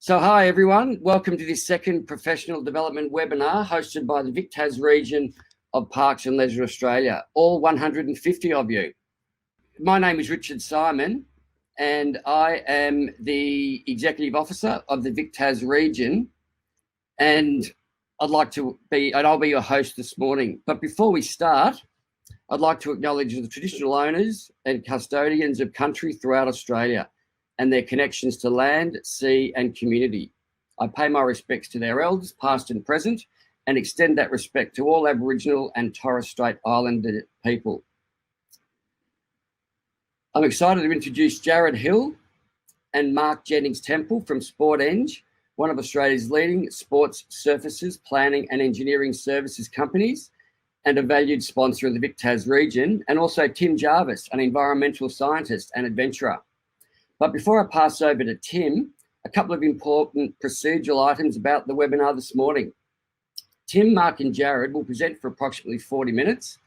So hi everyone, welcome to this second professional development webinar hosted by the VIC-TAS region of Parks and Leisure Australia, all 150 of you. My name is Richard Simon and I am the Executive Officer of the VIC-TAS region, and I'll be your host this morning. But before we start, I'd like to acknowledge the traditional owners and custodians of country throughout Australia and their connections to land, sea and community. I pay my respects to their elders, past and present, and extend that respect to all Aboriginal and Torres Strait Islander people. I'm excited to introduce Jared Hill and Marke Jennings-Temple from SPORTEng, one of Australia's leading sports surfaces, planning and engineering services companies, and a valued sponsor of the VIC-TAS region, and also Tim Jarvis, an environmental scientist and adventurer. But before I pass over to Tim, a couple of important procedural items about the webinar this morning. Tim, Mark and Jared will present for approximately 40 minutes,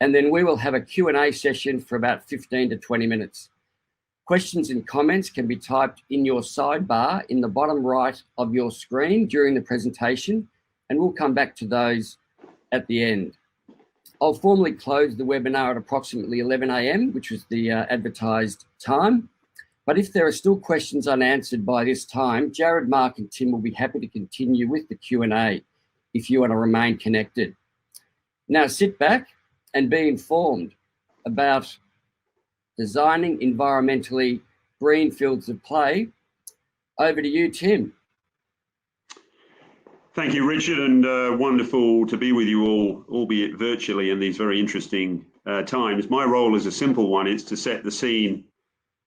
and then we will have a Q&A session for about 15 to 20 minutes. Questions and comments can be typed in your sidebar in the bottom right of your screen during the presentation, and we'll come back to those at the end. I'll formally close the webinar at approximately 11 a.m, which was the advertised time. But if there are still questions unanswered by this time, Jared, Mark and Tim will be happy to continue with the Q&A if you want to remain connected. Now sit back and be informed about designing environmentally green fields of play. Over to you, Tim. Thank you, Richard, and wonderful to be with you all, albeit virtually, in these very interesting times. My role is a simple one. It's to set the scene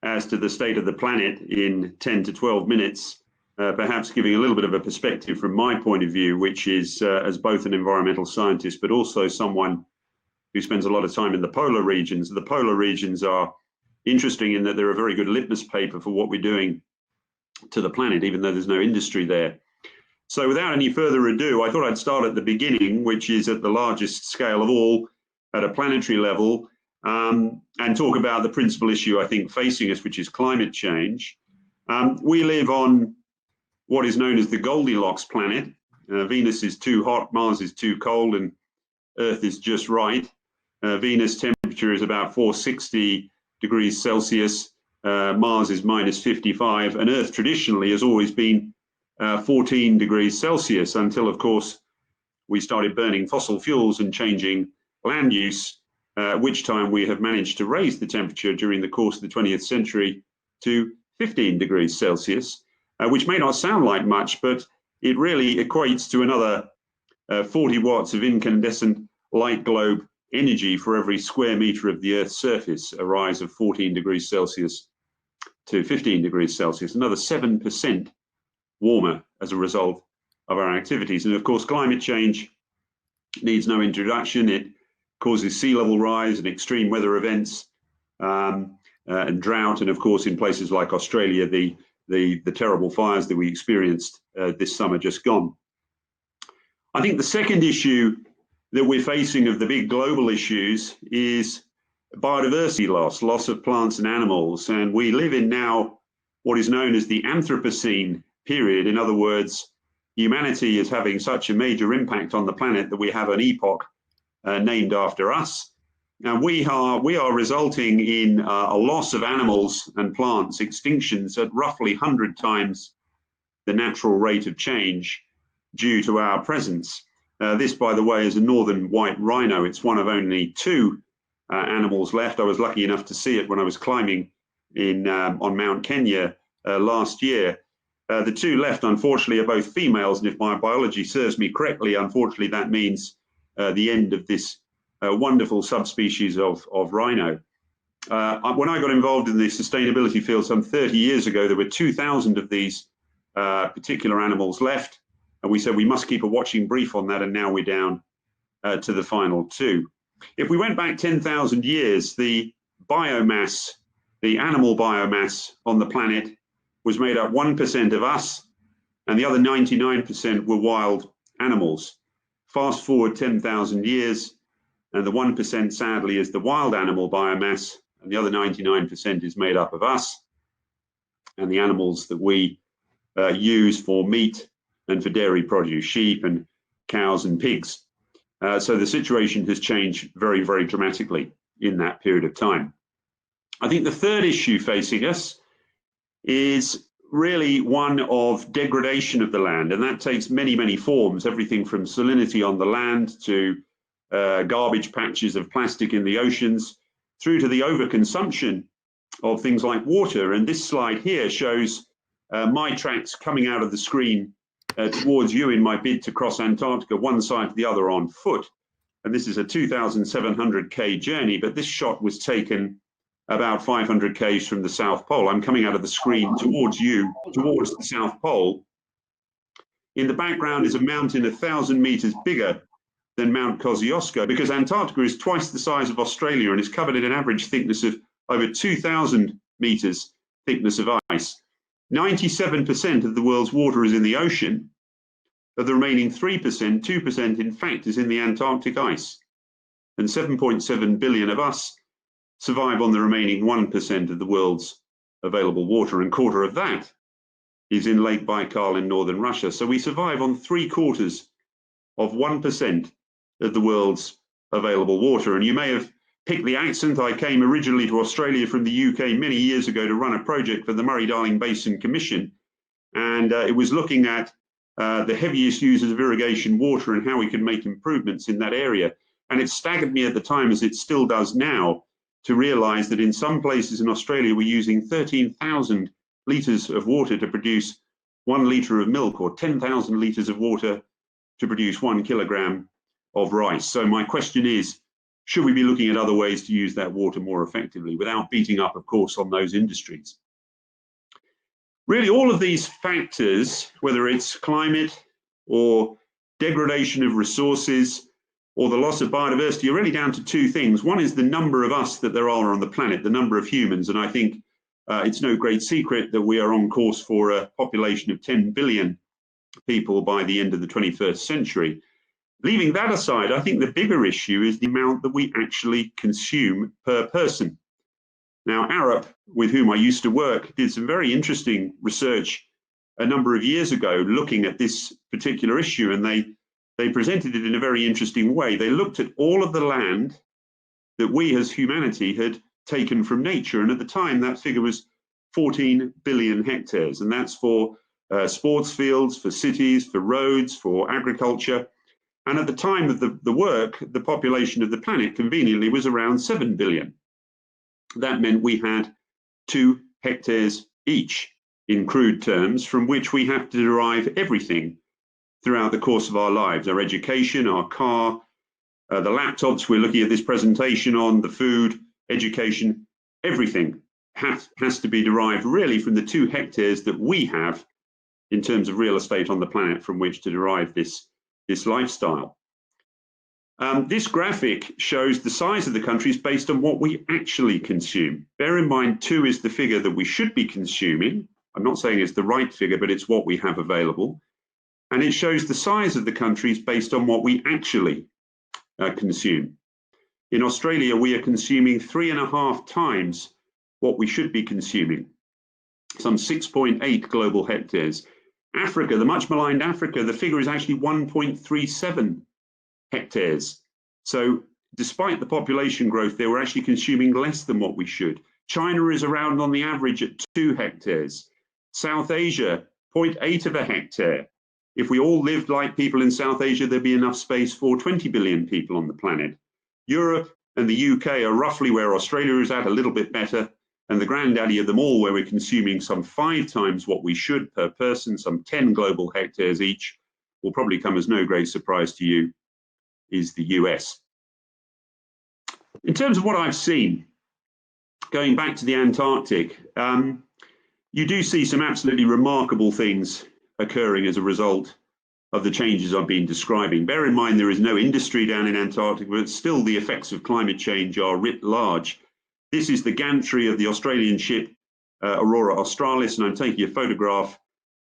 as to the state of the planet in 10 to 12 minutes, perhaps giving a little bit of a perspective from my point of view, which is as both an environmental scientist, but also someone who spends a lot of time in the polar regions. The polar regions are interesting in that they're a very good litmus paper for what we're doing to the planet, even though there's no industry there. So without any further ado, I thought I'd start at the beginning, which is at the largest scale of all, at a planetary level, and talk about the principal issue, I think, facing us, which is climate change. We live on what is known as the Goldilocks planet. Venus is too hot, Mars is too cold, and Earth is just right. Venus temperature is about 460 degrees Celsius. Mars is minus 55, and Earth traditionally has always been 14 degrees Celsius until, of course, we started burning fossil fuels and changing land use, at which time we have managed to raise the temperature during the course of the 20th century to 15 degrees Celsius, which may not sound like much, but it really equates to another 40 watts of incandescent light globe energy for every square meter of the Earth's surface, a rise of 14 degrees Celsius to 15 degrees Celsius, another 7% warmer as a result of our activities. And of course, climate change needs no introduction. It causes sea level rise and extreme weather events and drought, and of course in places like Australia, the terrible fires that we experienced this summer just gone. I think the second issue that we're facing of the big global issues is biodiversity loss of plants and animals, and we live in now what is known as the Anthropocene period. In other words, humanity is having such a major impact on the planet that we have an epoch named after us. Now we are resulting in a loss of animals and plants, extinctions at roughly 100 times the natural rate of change due to our presence. This, by the way, is a northern white rhino. It's one of only two animals left. I was lucky enough to see it when I was climbing on Mount Kenya last year. The two left, unfortunately, are both females, and if my biology serves me correctly, unfortunately, that means the end of this wonderful subspecies of rhino. When I got involved in the sustainability field some 30 years ago, there were 2,000 of these particular animals left, and we said we must keep a watching brief on that, and now we're down to the final two. If we went back 10,000 years, the biomass, the animal biomass on the planet was made up 1% of us, and the other 99% were wild animals. Fast forward 10,000 years, and the 1% sadly is the wild animal biomass, and the other 99% is made up of us and the animals that we used for meat and for dairy produce, sheep and cows and pigs. So the situation has changed very, very dramatically in that period of time. I think the third issue facing us is really one of degradation of the land, and that takes many, many forms, everything from salinity on the land to garbage patches of plastic in the oceans, through to the overconsumption of things like water. And this slide here shows my tracks coming out of the screen towards you in my bid to cross Antarctica, one side to the other on foot. And this is a 2,700k journey, but this shot was taken about 500 k's from the South Pole. I'm coming out of the screen towards you, towards the South Pole. In the background is a mountain 1,000 meters bigger than Mount Kosciuszko, because Antarctica is twice the size of Australia and is covered in an average thickness of over 2,000 meters thickness of ice. 97% of the world's water is in the ocean. Of the remaining 3%, 2% in fact is in the Antarctic ice. And 7.7 billion of us survive on the remaining 1% of the world's available water, and a quarter of that is in Lake Baikal in northern Russia. So we survive on 3/4 of 1% of the world's available water. And you may have picked the accent. I came originally to Australia from the UK many years ago to run a project for the Murray-Darling Basin Commission, and it was looking at the heaviest users of irrigation water and how we could make improvements in that area. And it staggered me at the time, as it still does now, to realise that in some places in Australia we're using 13,000 litres of water to produce 1 litre of milk, or 10,000 litres of water to produce 1 kilogram of rice. So my question is, should we be looking at other ways to use that water more effectively without beating up, of course, on those industries? Really, all of these factors, whether it's climate or degradation of resources or the loss of biodiversity, are really down to two things. One is the number of us that there are on the planet, the number of humans. And I think it's no great secret that we are on course for a population of 10 billion people by the end of the 21st century. Leaving that aside, I think the bigger issue is the amount that we actually consume per person. Now, Arup, with whom I used to work, did some very interesting research a number of years ago looking at this particular issue, and they presented it in a very interesting way. They looked at all of the land that we as humanity had taken from nature, and at the time that figure was 14 billion hectares, and that's for sports fields, for cities, for roads, for agriculture. And at the time of the work, the population of the planet conveniently was around 7 billion. That meant we had 2 hectares each in crude terms, from which we have to derive everything throughout the course of our lives: our education, our car, the laptops we're looking at this presentation on, the food, education, everything has to be derived really from the 2 hectares that we have in terms of real estate on the planet from which to derive this lifestyle. This graphic shows the size of the countries based on what we actually consume. Bear in mind, 2 is the figure that we should be consuming. I'm not saying it's the right figure, but it's what we have available. And it shows the size of the countries based on what we actually consume. In Australia, we are consuming 3.5 times what we should be consuming, some 6.8 global hectares. Africa, the much maligned Africa, the figure is actually 1.37 hectares. So despite the population growth, they were actually consuming less than what we should. China is around on the average at 2 hectares. South Asia, 0.8 of a hectare. If we all lived like people in South Asia, there'd be enough space for 20 billion people on the planet. Europe and the UK are roughly where Australia is at, a little bit better. And the granddaddy of them all, where we're consuming some 5 times what we should per person, some 10 global hectares each, will probably come as no great surprise to you, is the US. In terms of what I've seen, going back to the Antarctic, you do see some absolutely remarkable things occurring as a result of the changes I've been describing. Bear in mind, there is no industry down in Antarctica, but still the effects of climate change are writ large. This is the gantry of the Australian ship Aurora Australis, and I'm taking a photograph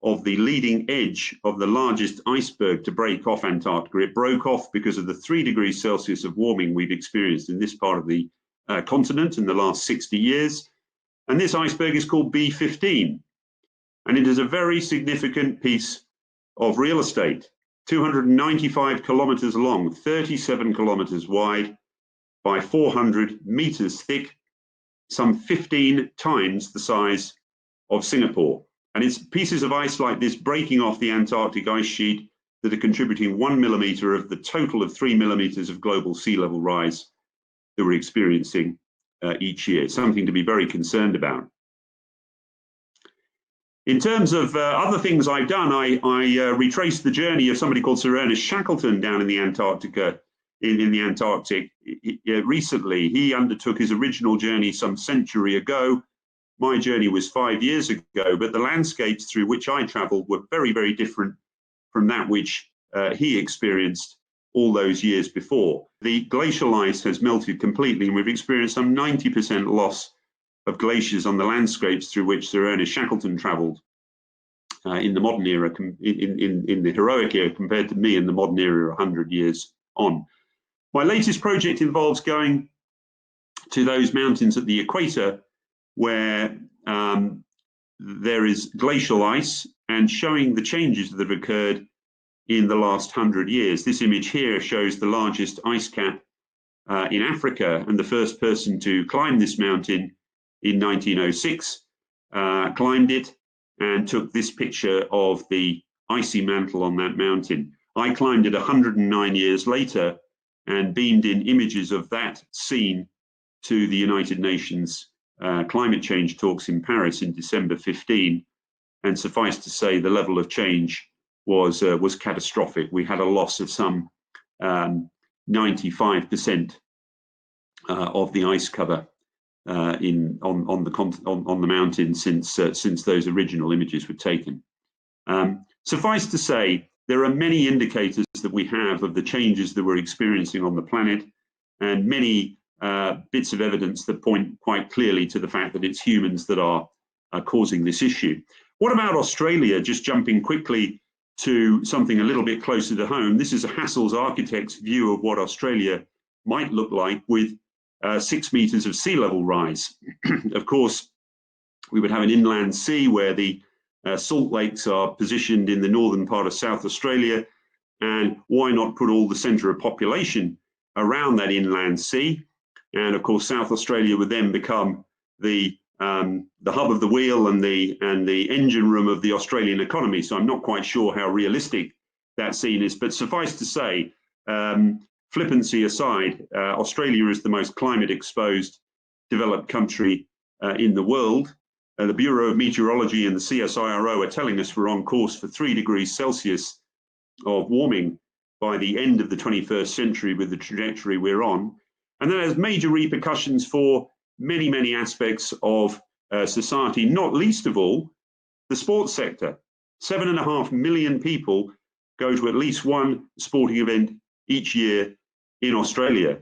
of the leading edge of the largest iceberg to break off Antarctica. It broke off because of the 3 degrees Celsius of warming we've experienced in this part of the continent in the last 60 years. And this iceberg is called B15. And it is a very significant piece of real estate, 295 kilometers long, 37 kilometers wide by 400 meters thick, some 15 times the size of Singapore. And it's pieces of ice like this breaking off the Antarctic ice sheet that are contributing 1 millimeter of the total of 3 millimeters of global sea level rise that we're experiencing each year. Something to be very concerned about. In terms of other things I've done, I retraced the journey of somebody called Sir Ernest Shackleton down in the Antarctica, in the Antarctic recently. He undertook his original journey some century ago. My journey was 5 years ago, but the landscapes through which I traveled were very, very different from that which he experienced all those years before. The glacial ice has melted completely, and we've experienced some 90% loss of glaciers on the landscapes through which Sir Ernest Shackleton traveled in the modern era, in the heroic era, compared to me in the modern era 100 years on. My latest project involves going to those mountains at the equator where there is glacial ice and showing the changes that have occurred in the last 100 years. This image here shows the largest ice cap in Africa, and the first person to climb this mountain in 1906 climbed it and took this picture of the icy mantle on that mountain. I climbed it 109 years later and beamed in images of that scene to the United Nations climate change talks in Paris in December 15, and suffice to say the level of change was catastrophic. We had a loss of some 95% of the ice cover on the mountain since those original images were taken. Suffice to say, there are many indicators that we have of the changes that we're experiencing on the planet, and many bits of evidence that point quite clearly to the fact that it's humans that are causing this issue. What about Australia? Just jumping quickly to something a little bit closer to home. This is a Hassel's Architect's view of what Australia might look like with 6 meters of sea level rise. Of course, we would have an inland sea where the salt lakes are positioned in the northern part of South Australia, and why not put all the centre of population around that inland sea? And of course, South Australia would then become the hub of the wheel and the engine room of the Australian economy. So I'm not quite sure how realistic that scene is, but suffice to say, flippancy aside, Australia is the most climate exposed developed country in the world. The Bureau of Meteorology and the CSIRO are telling us we're on course for 3 degrees Celsius of warming by the end of the 21st century with the trajectory we're on. And that has major repercussions for many, many aspects of society, not least of all the sports sector. 7.5 million people go to at least one sporting event each year in Australia.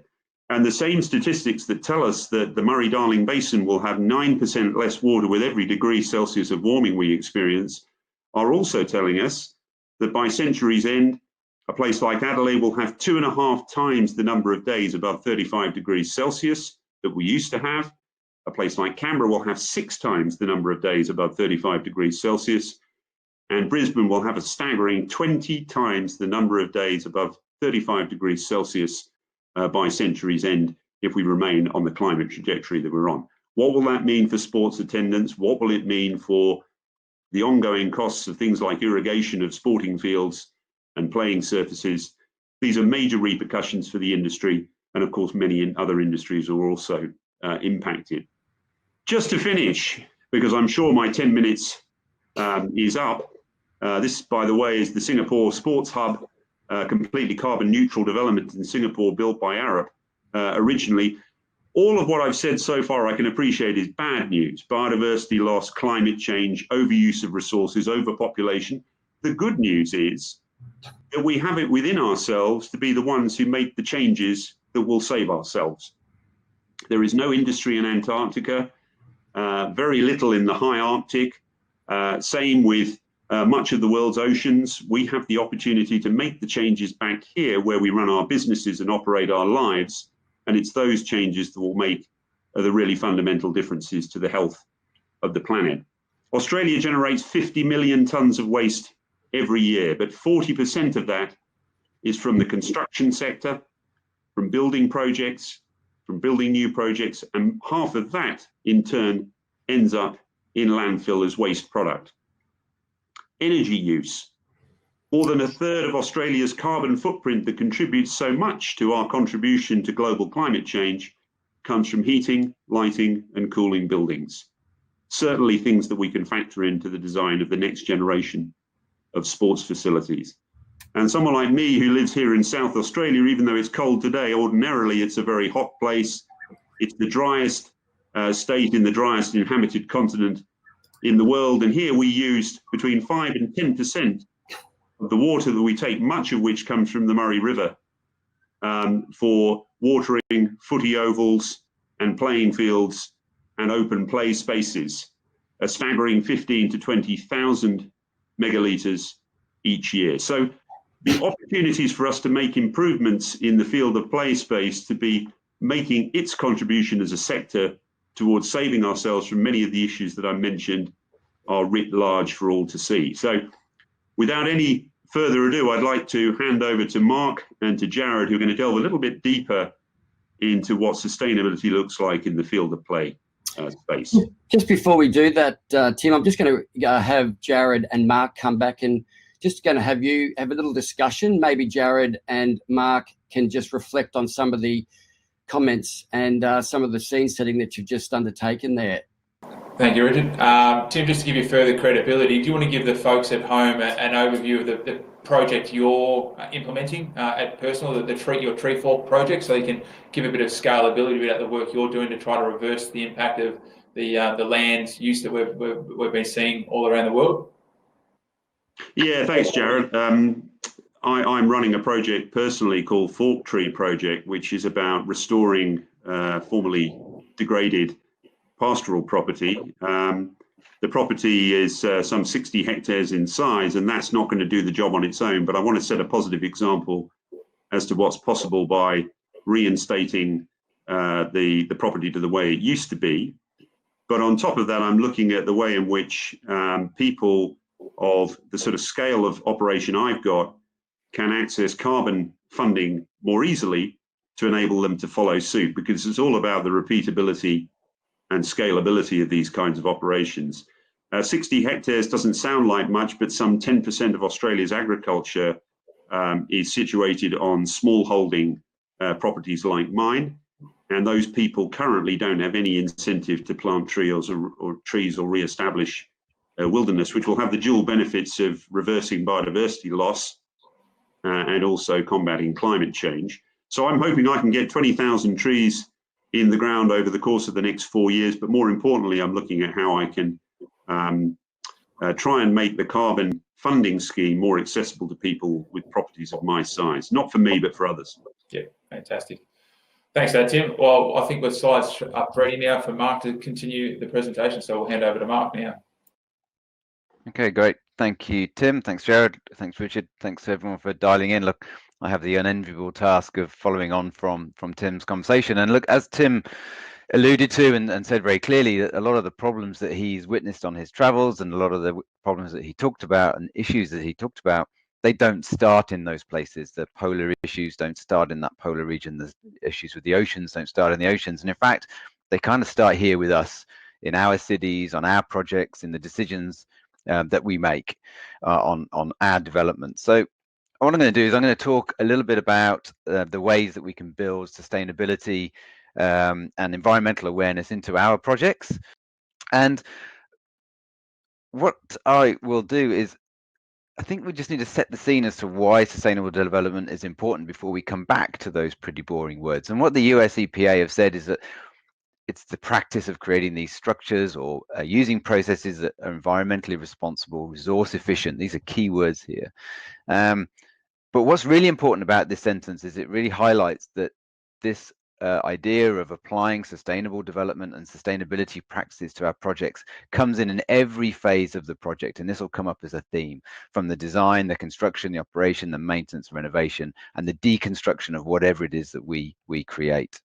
And the same statistics that tell us that the Murray-Darling Basin will have 9% less water with every degree Celsius of warming we experience are also telling us that by century's end, a place like Adelaide will have 2.5 times the number of days above 35 degrees Celsius that we used to have. A place like Canberra will have 6 times the number of days above 35 degrees Celsius. And Brisbane will have a staggering 20 times the number of days above 35 degrees Celsius by century's end if we remain on the climate trajectory that we're on. What will that mean for sports attendance? What will it mean for the ongoing costs of things like irrigation of sporting fields and playing surfaces? These are major repercussions for the industry, and of course many other industries are also impacted. Just to finish, because I'm sure my 10 minutes is up, this, by the way, is the Singapore Sports Hub, completely carbon neutral development in Singapore built by Arup originally. All of what I've said so far I can appreciate is bad news: biodiversity loss, climate change, overuse of resources, overpopulation. The good news is that we have it within ourselves to be the ones who make the changes that will save ourselves. There is no industry in Antarctica, very little in the high Arctic, same with much of the world's oceans. We have the opportunity to make the changes back here where we run our businesses and operate our lives, and it's those changes that will make the really fundamental differences to the health of the planet. Australia generates 50 million tonnes of waste every year, but 40% of that is from the construction sector, from building projects, from building new projects, and half of that in turn ends up in landfill as waste product. Energy use. More than a third of Australia's carbon footprint that contributes so much to our contribution to global climate change comes from heating, lighting, and cooling buildings. Certainly things that we can factor into the design of the next generation of sports facilities. And someone like me who lives here in South Australia, even though it's cold today, ordinarily it's a very hot place. It's the driest state in the driest inhabited continent in the world. And here we use between 5 and 10% of the water that we take, much of which comes from the Murray River, for watering footy ovals and playing fields and open play spaces, a staggering 15 to 20,000 megalitres each year. So the opportunities for us to make improvements in the field of play space, to be making its contribution as a sector towards saving ourselves from many of the issues that I mentioned, are writ large for all to see. So without any further ado, I'd like to hand over to Mark and to Jared, who are going to delve a little bit deeper into what sustainability looks like in the field of play space. Just before we do that, Tim, I'm just going to have Jared and Mark come back and just going to have you have a little discussion. Maybe Jared and Mark can just reflect on some of the comments and some of the scene setting that you've just undertaken there. Thank you, Richard. Tim, just to give you further credibility, do you want to give the folks at home an overview of the project you're implementing at Personal, your tree fork project, so you can give a bit of scalability about the work you're doing to try to reverse the impact of the land use that we've been seeing all around the world? Yeah, thanks, Jared. I'm running a project personally called Fork Tree Project, which is about restoring formerly degraded pastoral property. The property is some 60 hectares in size, and that's not going to do the job on its own, but I want to set a positive example as to what's possible by reinstating the property to the way it used to be. But on top of that, I'm looking at the way in which people of the sort of scale of operation I've got can access carbon funding more easily to enable them to follow suit, because it's all about the repeatability and scalability of these kinds of operations. 60 hectares doesn't sound like much, but some 10% of Australia's agriculture is situated on small holding properties like mine. And those people currently don't have any incentive to plant trees or re-establish wilderness, which will have the dual benefits of reversing biodiversity loss and also combating climate change. So I'm hoping I can get 20,000 trees in the ground over the course of the next 4 years. But more importantly, I'm looking at how I can try and make the carbon funding scheme more accessible to people with properties of my size. Not for me, but for others. Yeah, fantastic. Thanks for that, Tim. Well, I think the slides up ready now for Mark to continue the presentation. So we'll hand over to Mark now. Okay, great. Thank you, Tim. Thanks, Jared. Thanks, Richard. Thanks, everyone, for dialing in. Look, I have the unenviable task of following on from Tim's conversation. And look, as Tim alluded to and said very clearly, that a lot of the problems that he's witnessed on his travels and a lot of the problems that he talked about and issues that he talked about, they don't start in those places. The polar issues don't start in that polar region. The issues with the oceans don't start in the oceans. And in fact, they kind of start here with us in our cities, on our projects, in the decisions that we make on our development. So what I'm going to do is I'm going to talk a little bit about the ways that we can build sustainability and environmental awareness into our projects. And what I will do is, I think we just need to set the scene as to why sustainable development is important before we come back to those pretty boring words. And what the US EPA have said is that it's the practice of creating these structures or using processes that are environmentally responsible, resource efficient. These are key words here. But what's really important about this sentence is it really highlights that this idea of applying sustainable development and sustainability practices to our projects comes in every phase of the project. And this will come up as a theme, from the design, the construction, the operation, the maintenance, renovation, and the deconstruction of whatever it is that we create.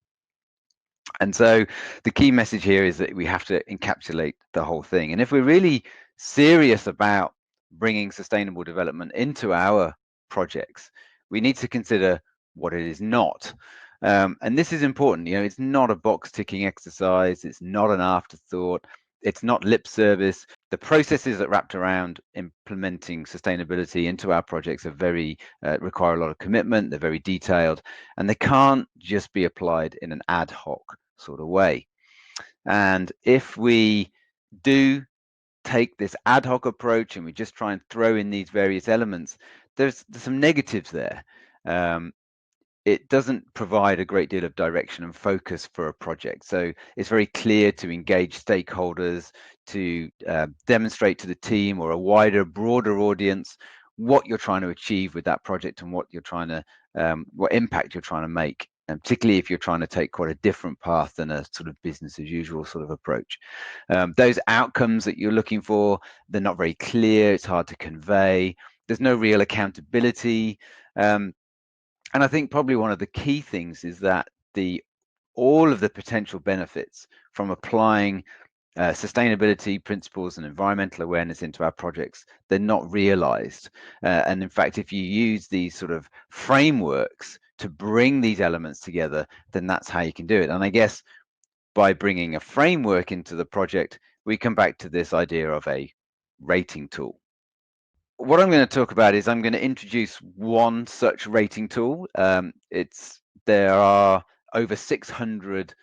And so the key message here is that we have to encapsulate the whole thing. And if we're really serious about bringing sustainable development into our projects, we need to consider what it is not. And this is important. You know, it's not a box ticking exercise. It's not an afterthought. It's not lip service. The processes that wrapped around implementing sustainability into our projects are very require a lot of commitment. They're very detailed, and they can't just be applied in an ad hoc sort of way. And if we do take this ad hoc approach and we just try and throw in these various elements, there's some negatives there. It doesn't provide a great deal of direction and focus for a project. So it's very clear to engage stakeholders, to demonstrate to the team or a wider, broader audience what you're trying to achieve with that project and what you're trying to, what impact you're trying to make. And particularly if you're trying to take quite a different path than a sort of business as usual sort of approach. Those outcomes that you're looking for, they're not very clear. It's hard to convey. There's no real accountability. And I think probably one of the key things is that all of the potential benefits from applying sustainability principles and environmental awareness into our projects, they're not realized. And in fact, if you use these sort of frameworks to bring these elements together, then that's how you can do it. And I guess by bringing a framework into the project, we come back to this idea of a rating tool. What I'm going to talk about is I'm going to introduce one such rating tool. There are over 600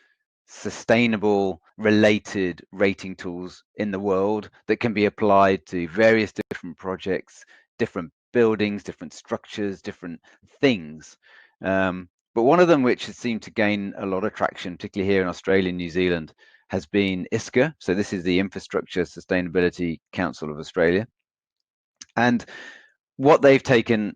sustainable related rating tools in the world that can be applied to various different projects, different buildings, different structures, different things. But one of them which has seemed to gain a lot of traction, particularly here in Australia and New Zealand, has been ISCA. So this is the Infrastructure Sustainability Council of Australia. And what they've done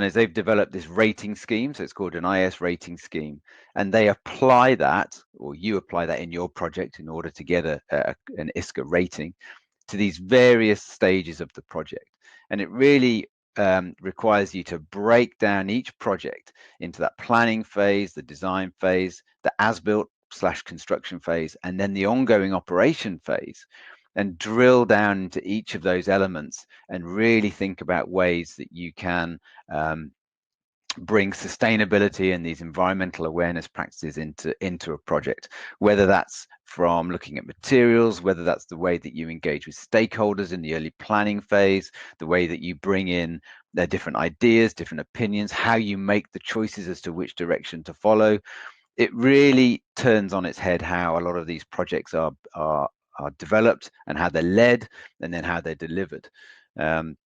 is they've developed this rating scheme. So it's called an IS rating scheme. And they apply that, or you apply that in your project in order to get an ISCA rating to these various stages of the project. And it really requires you to break down each project into that planning phase, the design phase, the as-built / construction phase, and then the ongoing operation phase, and drill down into each of those elements and really think about ways that you can bring sustainability and these environmental awareness practices into a project, whether that's from looking at materials, whether that's the way that you engage with stakeholders in the early planning phase, the way that you bring in their different ideas, different opinions, how you make the choices as to which direction to follow. It really turns on its head how a lot of these projects are developed and how they're led and then how they're delivered. And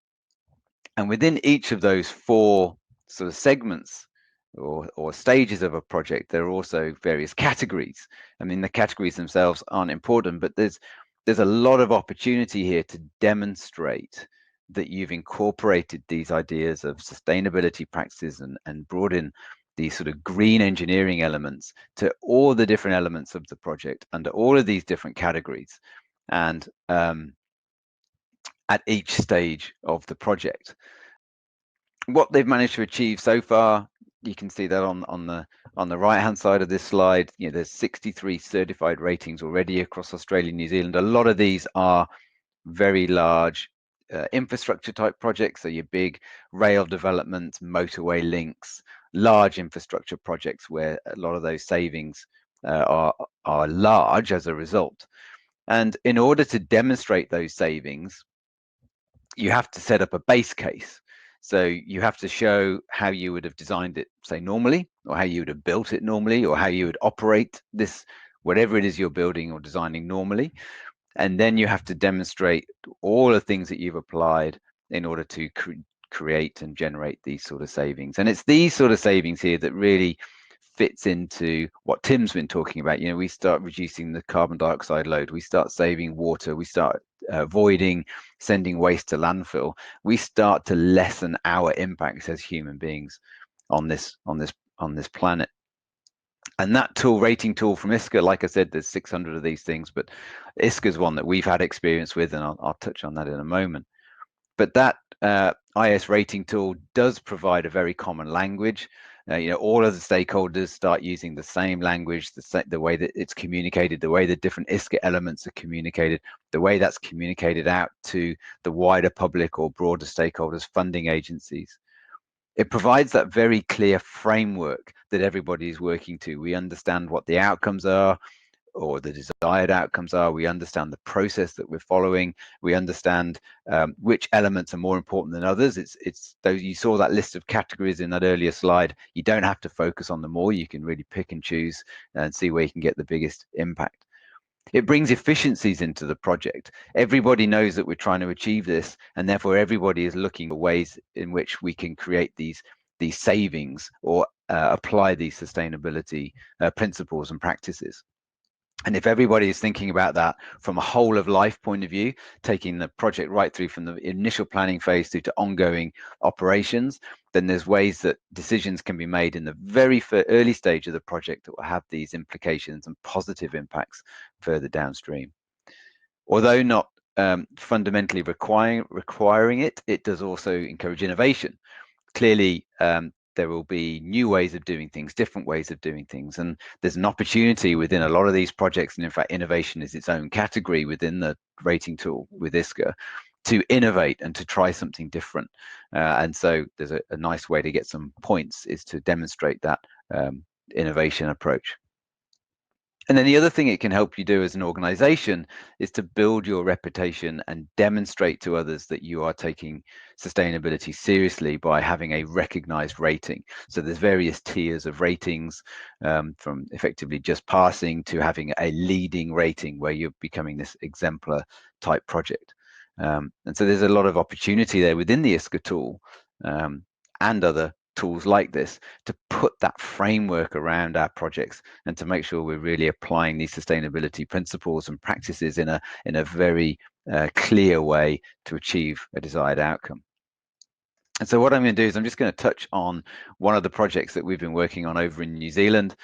within each of those four sort of segments or stages of a project, there are also various categories. I mean, the categories themselves aren't important, but there's a lot of opportunity here to demonstrate that you've incorporated these ideas of sustainability practices and brought in these sort of green engineering elements to all the different elements of the project under all of these different categories and at each stage of the project. What they've managed to achieve so far, you can see that on the right hand side of this slide. You know, there's 63 certified ratings already across Australia and New Zealand. A lot of these are very large infrastructure type projects, so your big rail developments, motorway links, large infrastructure projects where a lot of those savings are large as a result. And in order to demonstrate those savings, you have to set up a base case. So you have to show how you would have designed it, say, normally, or how you would have built it normally, or how you would operate this, whatever it is you're building or designing normally. And then you have to demonstrate all the things that you've applied in order to create and generate these sort of savings. And it's these sort of savings here that really fits into what Tim's been talking about. You know, we start reducing the carbon dioxide load, we start saving water, we start avoiding sending waste to landfill, we start to lessen our impacts as human beings on this planet. And that tool, rating tool from ISCA, like I said, there's 600 of these things, but ISCA is one that we've had experience with, and I'll touch on that in a moment. But that IS rating tool does provide a very common language. all of the stakeholders start using the same language, the way that it's communicated, the way the different ISCA elements are communicated, the way that's communicated out to the wider public or broader stakeholders, funding agencies. It provides that very clear framework that everybody is working to. We understand what the outcomes are, or the desired outcomes are. We understand the process that we're following. We understand which elements are more important than others. It's though you saw that list of categories in that earlier slide, you don't have to focus on them all. You can really pick and choose and see where you can get the biggest impact. It brings efficiencies into the project. Everybody knows that we're trying to achieve this, and therefore everybody is looking for ways in which we can create these savings or apply these sustainability principles and practices. And if everybody is thinking about that from a whole of life point of view, taking the project right through from the initial planning phase through to ongoing operations, then there's ways that decisions can be made in the very early stage of the project that will have these implications and positive impacts further downstream. Although not fundamentally requiring it, it does also encourage innovation. Clearly, there will be new ways of doing things, different ways of doing things. And there's an opportunity within a lot of these projects, and in fact, innovation is its own category within the rating tool with ISCA, to innovate and to try something different. And so there's a nice way to get some points is to demonstrate that innovation approach. And then the other thing it can help you do as an organization is to build your reputation and demonstrate to others that you are taking sustainability seriously by having a recognized rating. So there's various tiers of ratings, from effectively just passing to having a leading rating where you're becoming this exemplar type project. And so there's a lot of opportunity there within the ISCA tool and other tools like this to put that framework around our projects and to make sure we're really applying these sustainability principles and practices in a very clear way to achieve a desired outcome. And so what I'm going to do is I'm just going to touch on one of the projects that we've been working on over in New Zealand.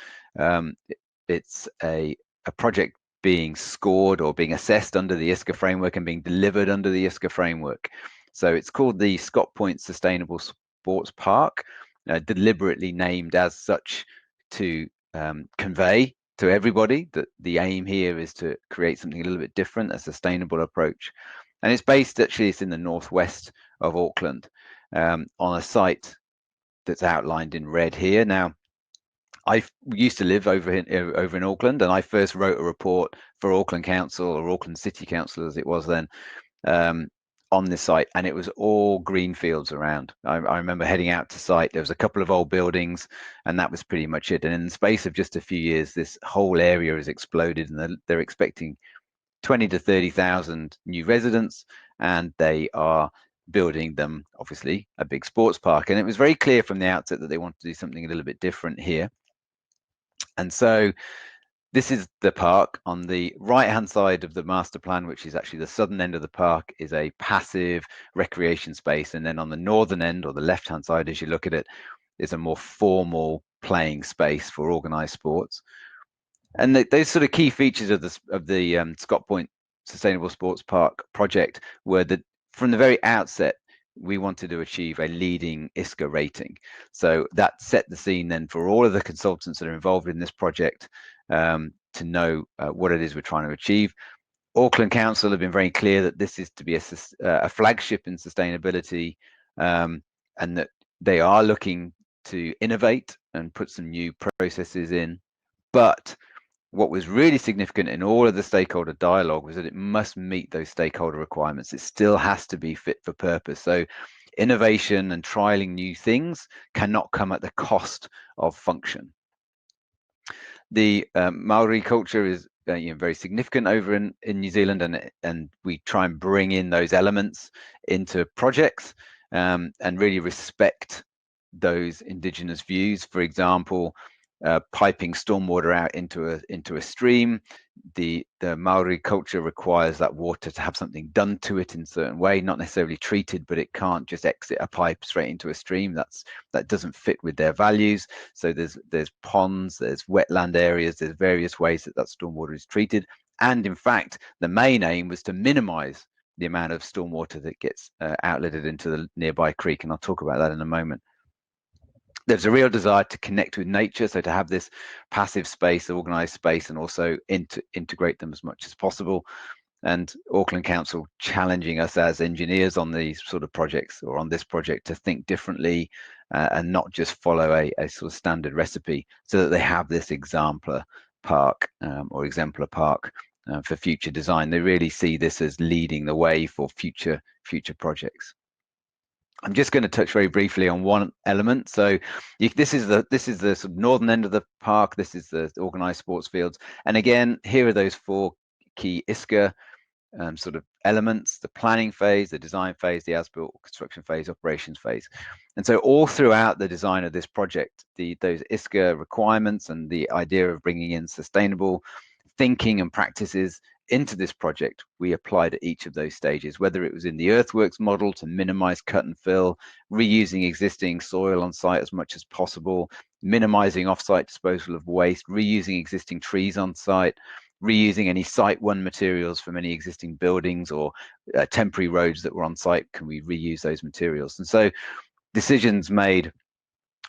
It's a project being scored or being assessed under the ISCA framework and being delivered under the ISCA framework. So it's called the Scott Point Sustainable Sports Park, deliberately named as such to convey to everybody that the aim here is to create something a little bit different, a sustainable approach. And it's based, actually, it's in the northwest of Auckland, on a site that's outlined in red here. Now, I used to live over in Auckland, and I first wrote a report for Auckland Council, or Auckland City Council as it was then, on this site, and it was all green fields around. I remember heading out to site. There was a couple of old buildings, and that was pretty much it. And in the space of just a few years, this whole area has exploded, and they're expecting 20 to 30,000 new residents, and they are building them, obviously, a big sports park. And it was very clear from the outset that they wanted to do something a little bit different here. And so this is the park. On the right-hand side of the master plan, which is actually the southern end of the park, is a passive recreation space. And then on the northern end, or the left-hand side, as you look at it, is a more formal playing space for organized sports. And those sort of key features of the Scott Point Sustainable Sports Park project were that from the very outset, we wanted to achieve a leading ISCA rating. So that set the scene then for all of the consultants that are involved in this project to know what it is we're trying to achieve. Auckland Council have been very clear that this is to be a flagship in sustainability, and that they are looking to innovate and put some new processes in. But what was really significant in all of the stakeholder dialogue was that it must meet those stakeholder requirements. It still has to be fit for purpose. So innovation and trialing new things cannot come at the cost of function. The Maori culture is very significant over in New Zealand, and we try and bring in those elements into projects and really respect those indigenous views. For example, piping stormwater out into a stream. The Maori culture requires that water to have something done to it in a certain way, not necessarily treated, but it can't just exit a pipe straight into a stream. That doesn't fit with their values. So there's ponds, there's wetland areas, there's various ways that stormwater is treated. And in fact, the main aim was to minimize the amount of stormwater that gets outletted into the nearby creek, and I'll talk about that in a moment. There's a real desire to connect with nature, so to have this passive space, organized space, and also integrate them as much as possible. And Auckland Council challenging us as engineers on these sort of projects, or on this project, to think differently and not just follow a sort of standard recipe, so that they have this exemplar park for future design. They really see this as leading the way for future projects. I'm just going to touch very briefly on one element. So this is the sort of northern end of the park. This is the organised sports fields. And again, here are those 4 key ISCA sort of elements: the planning phase, the design phase, the as-built construction phase, operations phase. And so all throughout the design of this project, those ISCA requirements and the idea of bringing in sustainable thinking and practices into this project, we applied at each of those stages, whether it was in the earthworks model to minimize cut and fill, reusing existing soil on site as much as possible, minimizing off-site disposal of waste, reusing existing trees on site, reusing any site one materials from any existing buildings or temporary roads that were on site. Can we reuse those materials? And so decisions made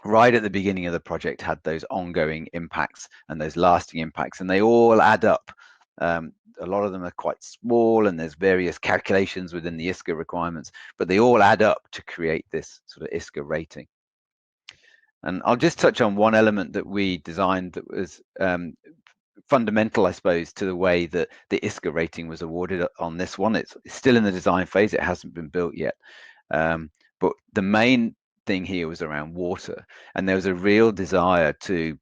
right at the beginning of the project had those ongoing impacts and those lasting impacts, and they all add up. A lot of them are quite small, and there's various calculations within the ISCA requirements, but they all add up to create this sort of ISCA rating. And I'll just touch on one element that we designed that was fundamental, I suppose, to the way that the ISCA rating was awarded on this one. It's still in the design phase, it hasn't been built yet. But the main thing here was around water, and there was a real desire to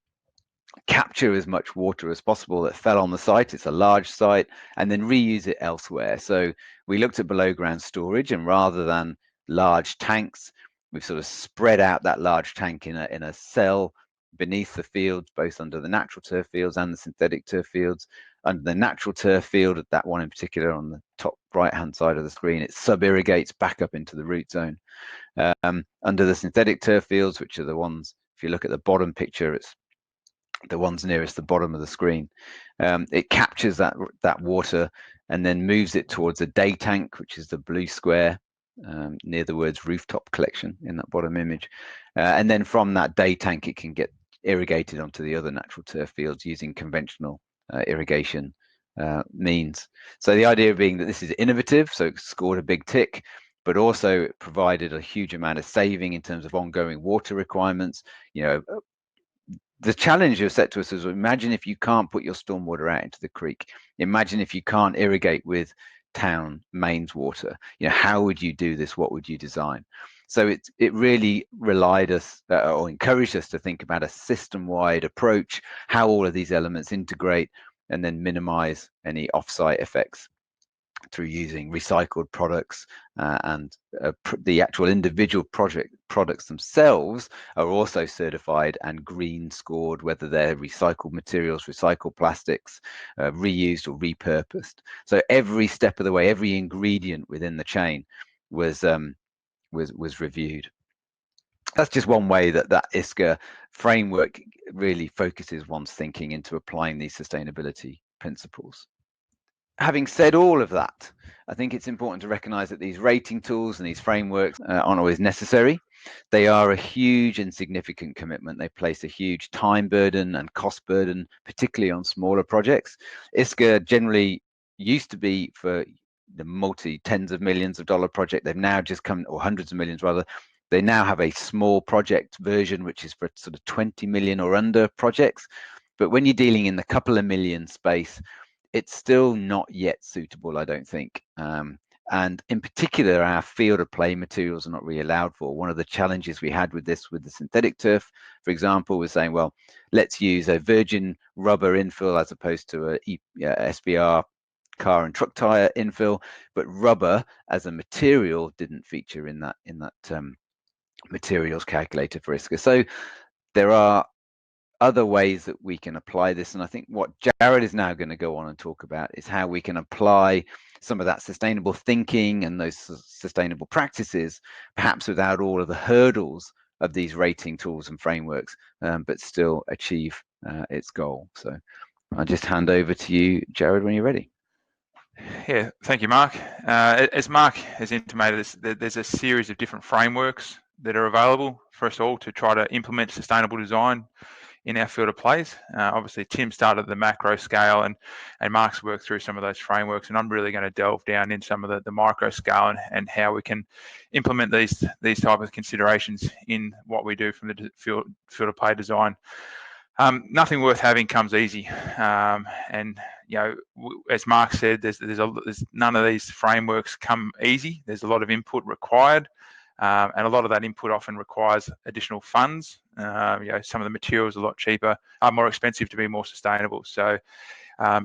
capture as much water as possible that fell on the site. It's a large site, and then reuse it elsewhere. So we looked at below ground storage, and rather than large tanks, we've sort of spread out that large tank in a cell beneath the fields, both under the natural turf fields and the synthetic turf fields. Under the natural turf field, that one in particular on the top right hand side of the screen, it sub-irrigates back up into the root zone. Under the synthetic turf fields, which are the ones, if you look at the bottom picture, it's the ones nearest the bottom of the screen, it captures that water and then moves it towards a day tank, which is the blue square near the words rooftop collection in that bottom image. And then from that day tank, it can get irrigated onto the other natural turf fields using conventional irrigation means. So the idea being that this is innovative, so it scored a big tick, but also it provided a huge amount of saving in terms of ongoing water requirements. The challenge you're set to us is, imagine if you can't put your stormwater out into the creek. Imagine if you can't irrigate with town mains water. How would you do this? What would you design? So it really relied us or encouraged us to think about a system-wide approach, how all of these elements integrate, and then minimize any off-site effects through using recycled products, and the actual individual products themselves are also certified and green scored, whether they're recycled materials, recycled plastics, reused or repurposed. So every step of the way, every ingredient within the chain was reviewed. That's just one way that ISCA framework really focuses one's thinking into applying these sustainability principles. Having said all of that, I think it's important to recognize that these rating tools and these frameworks aren't always necessary. They are a huge and significant commitment. They place a huge time burden and cost burden, particularly on smaller projects. ISCA generally used to be for the tens of millions of dollar project. They've now just come, or hundreds of millions rather. They now have a small project version, which is for sort of 20 million or under projects. But when you're dealing in the couple of million space, it's still not yet suitable, I don't think. And in particular, our field of play materials are not really allowed for. One of the challenges we had with the synthetic turf, for example, was saying, well, let's use a virgin rubber infill as opposed to a SBR car and truck tire infill, but rubber as a material didn't feature in that materials calculator for ISCA. So there are other ways that we can apply this, and I think what Jared is now going to go on and talk about is how we can apply some of that sustainable thinking and those sustainable practices, perhaps without all of the hurdles of these rating tools and frameworks, but still achieve its goal. So I'll just hand over to you, Jared, when you're ready. Yeah, thank you, Mark. As Mark has intimated, there's a series of different frameworks that are available for us all to try to implement sustainable design in our field of plays. Obviously, Tim started at the macro scale, and Mark's worked through some of those frameworks, and I'm really going to delve down in some of the micro scale and how we can implement these type of considerations in what we do from the field of play design. Nothing worth having comes easy, and as Mark said, there's none of these frameworks come easy. There's a lot of input required. And a lot of that input often requires additional funds. Some of the materials are a lot cheaper, are more expensive to be more sustainable. So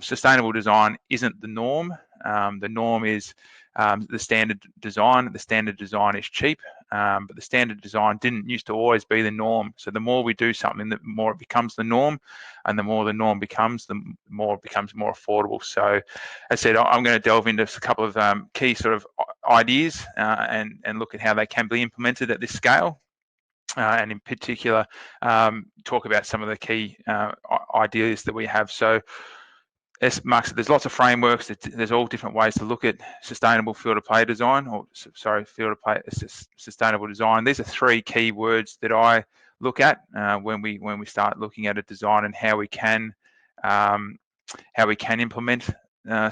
sustainable design isn't the norm. The norm is the standard design. The standard design is cheap, but the standard design didn't used to always be the norm. So the more we do something, the more it becomes the norm, and the more the norm becomes, the more it becomes more affordable. So as I said, I'm going to delve into a couple of key sort of ideas and look at how they can be implemented at this scale. And in particular, talk about some of the key ideas that we have. So as Mark said, there's lots of frameworks. There's all different ways to look at sustainable field of play design, field of play sustainable design. These are three key words that I look at when we start looking at a design and how we can implement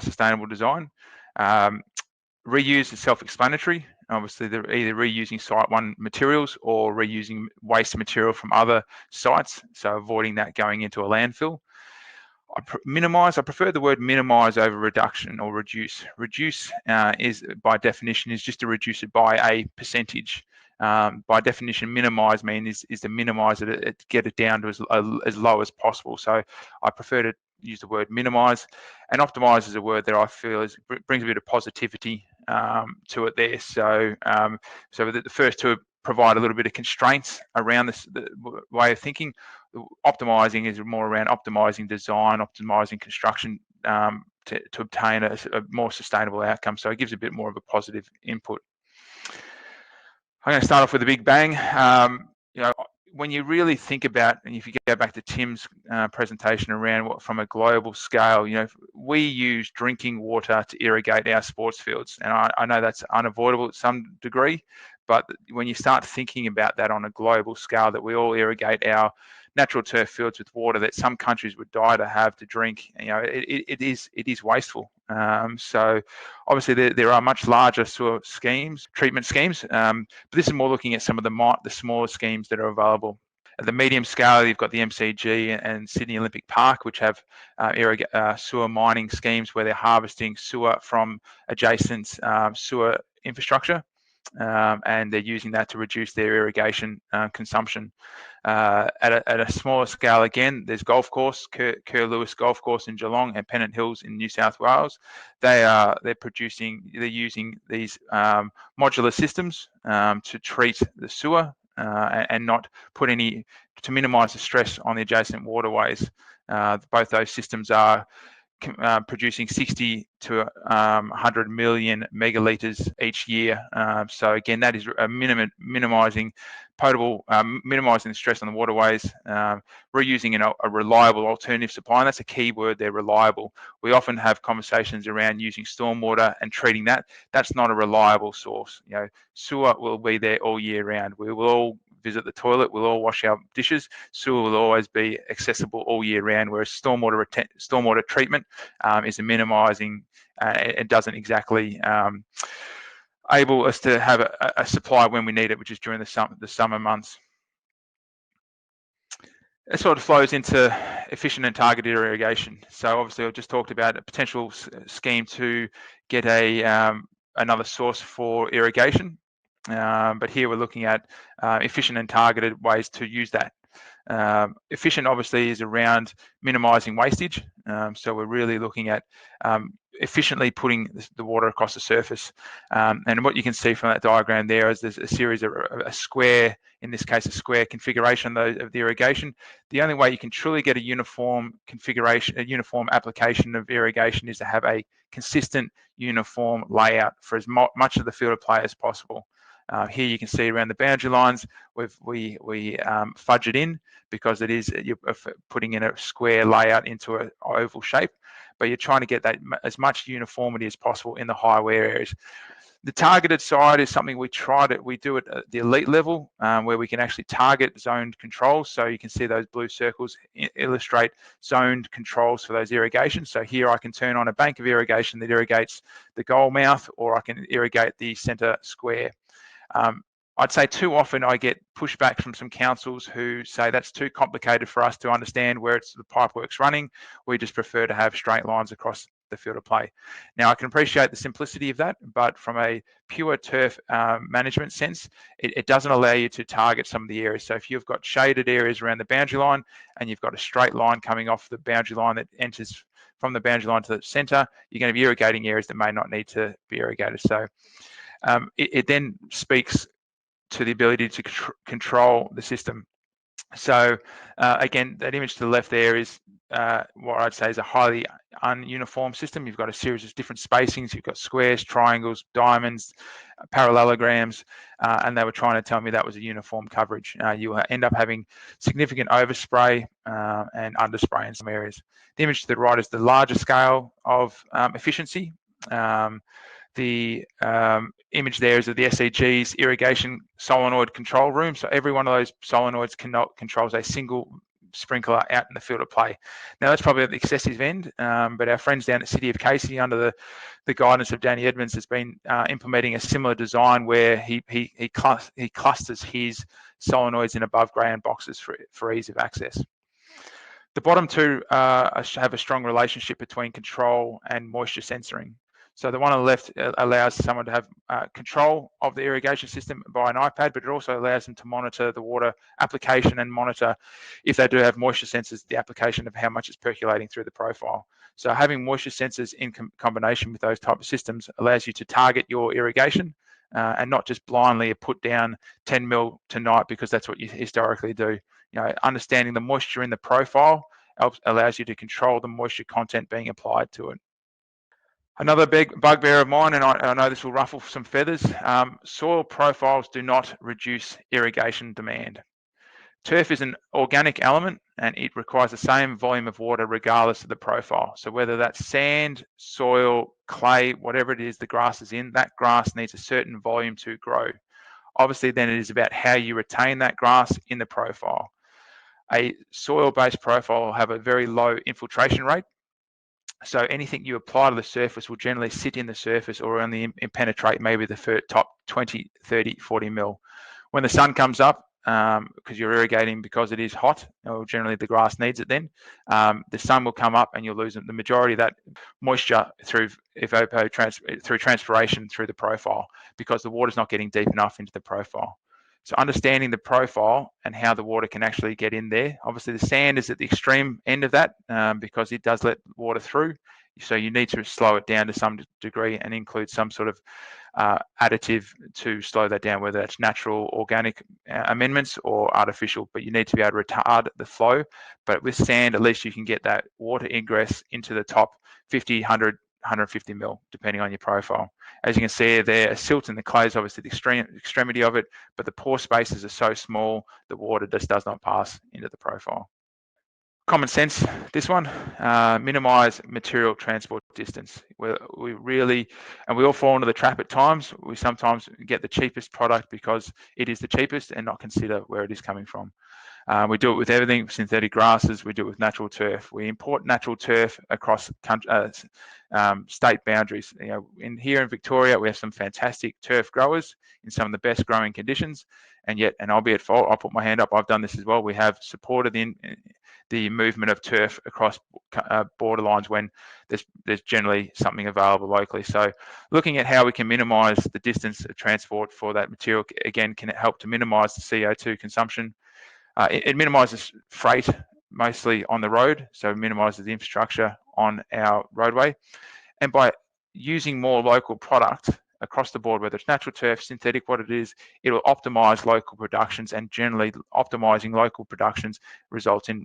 sustainable design. Reuse is self-explanatory. Obviously, they're either reusing Site 1 materials or reusing waste material from other sites, so avoiding that going into a landfill. Minimise, I prefer the word minimise over reduction or reduce. Reduce is, by definition, is just to reduce it by a percentage. By definition, minimise means is to minimise it, get it down to as low as possible. So I prefer to use the word minimise, and optimise is a word that I feel brings a bit of positivity to it there. So so the first two provide a little bit of constraints around the way of thinking. Optimizing is more around optimizing design, optimizing construction to obtain a more sustainable outcome. So it gives a bit more of a positive input. I'm going to start off with a big bang. When you really think about, and if you go back to Tim's presentation around what from a global scale, we use drinking water to irrigate our sports fields, and I know that's unavoidable to some degree, but when you start thinking about that on a global scale, that we all irrigate our natural turf fields with water that some countries would die to have to drink, it is wasteful. So obviously there are much larger sewer schemes, treatment schemes, but this is more looking at some of the smaller schemes that are available. At the medium scale, you've got the MCG and Sydney Olympic Park, which have sewer mining schemes where they're harvesting sewer from adjacent sewer infrastructure. And they're using that to reduce their irrigation consumption. At a smaller scale, again, there's golf course, Kerr Lewis Golf Course in Geelong and Pennant Hills in New South Wales. They're using these modular systems to treat the sewer and not put to minimise the stress on the adjacent waterways. Both those systems are producing 60 to 100 million megalitres each year. So again, that is minimising minimising the stress on the waterways, reusing a reliable alternative supply. And that's a key word there, reliable. We often have conversations around using stormwater and treating that. That's not a reliable source. Sewer will be there all year round. We will all visit the toilet, we'll all wash our dishes. Sewer will always be accessible all year round, whereas stormwater treatment is a minimising. It doesn't exactly able us to have a supply when we need it, which is during the summer months. It sort of flows into efficient and targeted irrigation. So obviously, I've just talked about a potential scheme to get another source for irrigation. But here we're looking at efficient and targeted ways to use that. Efficient obviously is around minimising wastage. So we're really looking at efficiently putting the water across the surface. And what you can see from that diagram there is there's a series of a square, in this case, a square configuration of the irrigation. The only way you can truly get a uniform configuration, a uniform application of irrigation is to have a consistent, uniform layout for as much of the field of play as possible. Here you can see around the boundary lines, we fudge it in because you're putting in a square layout into an oval shape, but you're trying to get that as much uniformity as possible in the high wear areas. The targeted side is something we do it at the elite level, where we can actually target zoned controls. So you can see those blue circles illustrate zoned controls for those irrigations. So here I can turn on a bank of irrigation that irrigates the goal mouth, or I can irrigate the center square. I'd say too often I get pushback from some councils who say that's too complicated for us to understand where the pipe work's running. We just prefer to have straight lines across the field of play. Now, I can appreciate the simplicity of that, but from a pure turf management sense, it doesn't allow you to target some of the areas. So if you've got shaded areas around the boundary line and you've got a straight line coming off the boundary line that enters from the boundary line to the center, you're going to be irrigating areas that may not need to be irrigated. So it then speaks to the ability to control the system. So again, that image to the left there is what I'd say is a highly ununiform system. You've got a series of different spacings. You've got squares, triangles, diamonds, parallelograms, and they were trying to tell me that was a uniform coverage. You end up having significant overspray and underspray in some areas. The image to the right is the larger scale of efficiency. The image there is of the SEG's irrigation solenoid control room. So every one of those solenoids controls a single sprinkler out in the field of play. Now that's probably at the excessive end, but our friends down at City of Casey, under the guidance of Danny Edmonds, has been implementing a similar design where he clusters his solenoids in above ground boxes for ease of access. The bottom two have a strong relationship between control and moisture censoring. So the one on the left allows someone to have control of the irrigation system by an iPad, but it also allows them to monitor the water application and monitor, if they do have moisture sensors, the application of how much is percolating through the profile. So having moisture sensors in combination with those type of systems allows you to target your irrigation and not just blindly put down 10 mil tonight because that's what you historically do. You know, understanding the moisture in the profile allows you to control the moisture content being applied to it. Another big bugbear of mine, and I know this will ruffle some feathers, soil profiles do not reduce irrigation demand. Turf is an organic element and it requires the same volume of water regardless of the profile. So whether that's sand, soil, clay, whatever it is the grass is in, that grass needs a certain volume to grow. Obviously, then it is about how you retain that grass in the profile. A soil-based profile will have a very low infiltration rate. So anything you apply to the surface will generally sit in the surface or only penetrate maybe the top 20, 30, 40 mil. When the sun comes up, because you're irrigating because it is hot, or generally the grass needs it then, the sun will come up and you'll lose the majority of that moisture through transpiration through the profile because the water's not getting deep enough into the profile. So understanding the profile and how the water can actually get in there. Obviously the sand is at the extreme end of that because it does let water through. So you need to slow it down to some degree and include some sort of additive to slow that down, whether that's natural organic amendments or artificial, but you need to be able to retard the flow. But with sand, at least you can get that water ingress into the top 50, 100, 150 mil, depending on your profile. As you can see there, a silt in the clay is obviously the extremity of it, but the pore spaces are so small, the water just does not pass into the profile. Common sense, this one, minimize material transport distance. We really, and we all fall into the trap at times. We sometimes get the cheapest product because it is the cheapest and not consider where it is coming from. We do it with everything, synthetic grasses, we do it with natural turf. We import natural turf across state boundaries. You know, here in Victoria, we have some fantastic turf growers in some of the best growing conditions, and yet, and I'll be at fault, I'll put my hand up, I've done this as well. We have supported the movement of turf across borderlines when there's generally something available locally. So looking at how we can minimize the distance of transport for that material, again, can help to minimize the CO2 consumption. It minimizes freight mostly on the road, so it minimizes the infrastructure on our roadway. And by using more local product across the board, whether it's natural turf, synthetic, what it is, it will optimize local productions, and generally optimizing local productions results in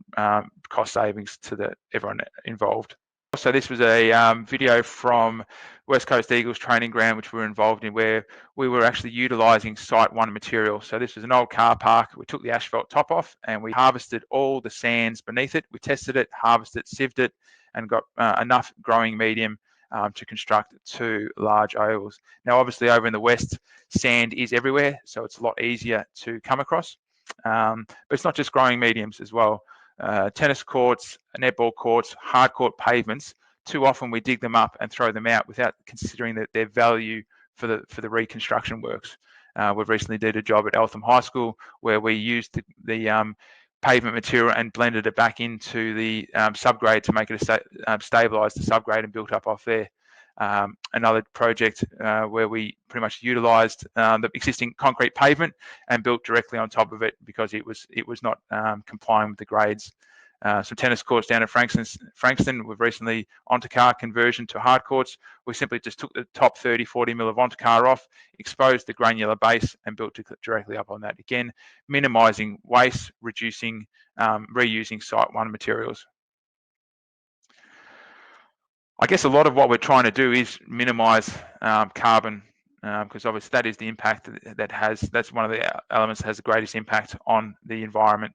cost savings to everyone involved. So this was a video from West Coast Eagles training ground, which we were involved in, where we were actually utilising Site 1 material. So this was an old car park. We took the asphalt top off and we harvested all the sands beneath it. We tested it, harvested it, sieved it, and got enough growing medium to construct 2 large ovals. Now, obviously, over in the west, sand is everywhere, so it's a lot easier to come across. But it's not just growing mediums as well. Tennis courts, netball courts, hard court pavements, too often we dig them up and throw them out without considering that their value for the reconstruction works. We've recently did a job at Eltham High School where we used the pavement material and blended it back into the subgrade to make it stabilise the subgrade and built up off there. Another project where we pretty much utilised the existing concrete pavement and built directly on top of it because it was not complying with the grades. Some tennis courts down at Frankston, we've recently Ontocar conversion to hard courts. We simply just took the top 30-40 mil of Ontocar off, exposed the granular base and built directly up on that. Again, minimising waste, reducing, reusing Site 1 materials. I guess a lot of what we're trying to do is minimise carbon, because obviously that is the impact that's one of the elements that has the greatest impact on the environment.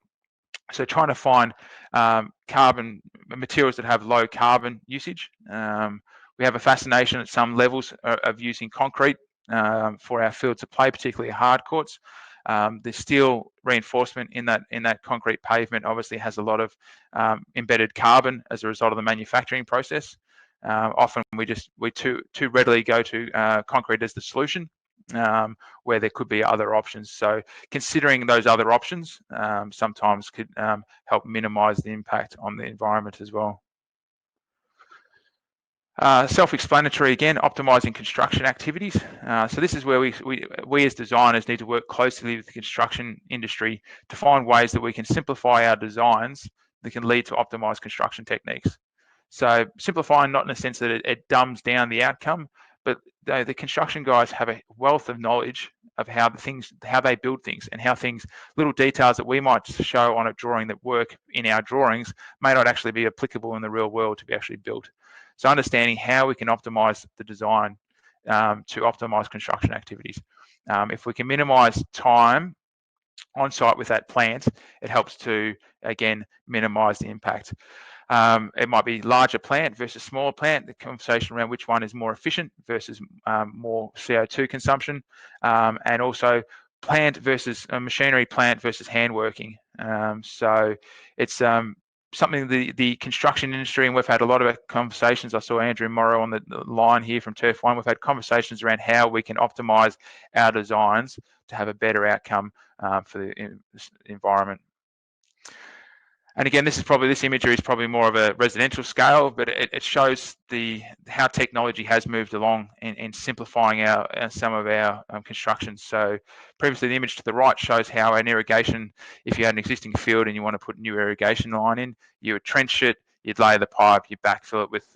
So trying to find carbon materials that have low carbon usage. We have a fascination at some levels of using concrete for our fields of play, particularly hard courts. The steel reinforcement in that concrete pavement obviously has a lot of embedded carbon as a result of the manufacturing process. Often we too readily go to concrete as the solution, where there could be other options. So considering those other options sometimes could help minimise the impact on the environment as well. Self-explanatory again, optimising construction activities. So this is where we as designers need to work closely with the construction industry to find ways that we can simplify our designs that can lead to optimised construction techniques. So simplifying not in the sense that it dumbs down the outcome, but the construction guys have a wealth of knowledge of how they build things and how little details that we might show on a drawing that work in our drawings may not actually be applicable in the real world to be actually built. So understanding how we can optimize the design to optimize construction activities. If we can minimize time on site with that plant, it helps to, again, minimize the impact. It might be larger plant versus smaller plant, the conversation around which one is more efficient versus more CO2 consumption, and also plant versus machinery, plant versus hand working. So it's something the construction industry, and we've had a lot of conversations. I saw Andrew Morrow on the line here from Turf One. We've had conversations around how we can optimize our designs to have a better outcome for the environment. And again, this imagery is probably more of a residential scale, but it shows how technology has moved along in simplifying some of our constructions. So previously, the image to the right shows how an irrigation, if you had an existing field and you want to put a new irrigation line in, you would trench it, you'd lay the pipe, you backfill it with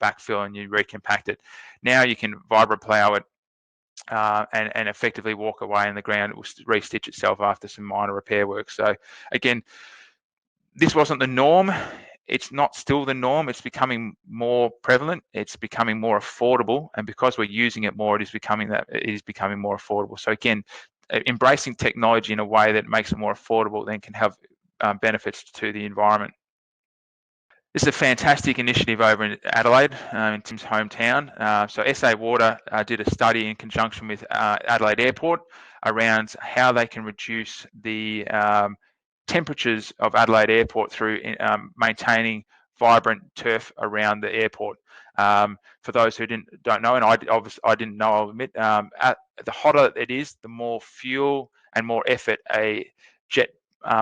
backfill, and you recompact it. Now you can vibroplow it and effectively walk away, and the ground will re-stitch itself after some minor repair work. So again, this wasn't the norm. It's not still the norm. It's becoming more prevalent. It's becoming more affordable, and because we're using it more, it is becoming more affordable. So again, embracing technology in a way that makes it more affordable then can have benefits to the environment. This is a fantastic initiative over in Adelaide, in Tim's hometown. So SA Water did a study in conjunction with Adelaide Airport around how they can reduce the temperatures of Adelaide Airport through maintaining vibrant turf around the airport. For those who don't know, and I didn't know, I'll admit, the hotter it is, the more fuel and more effort a jet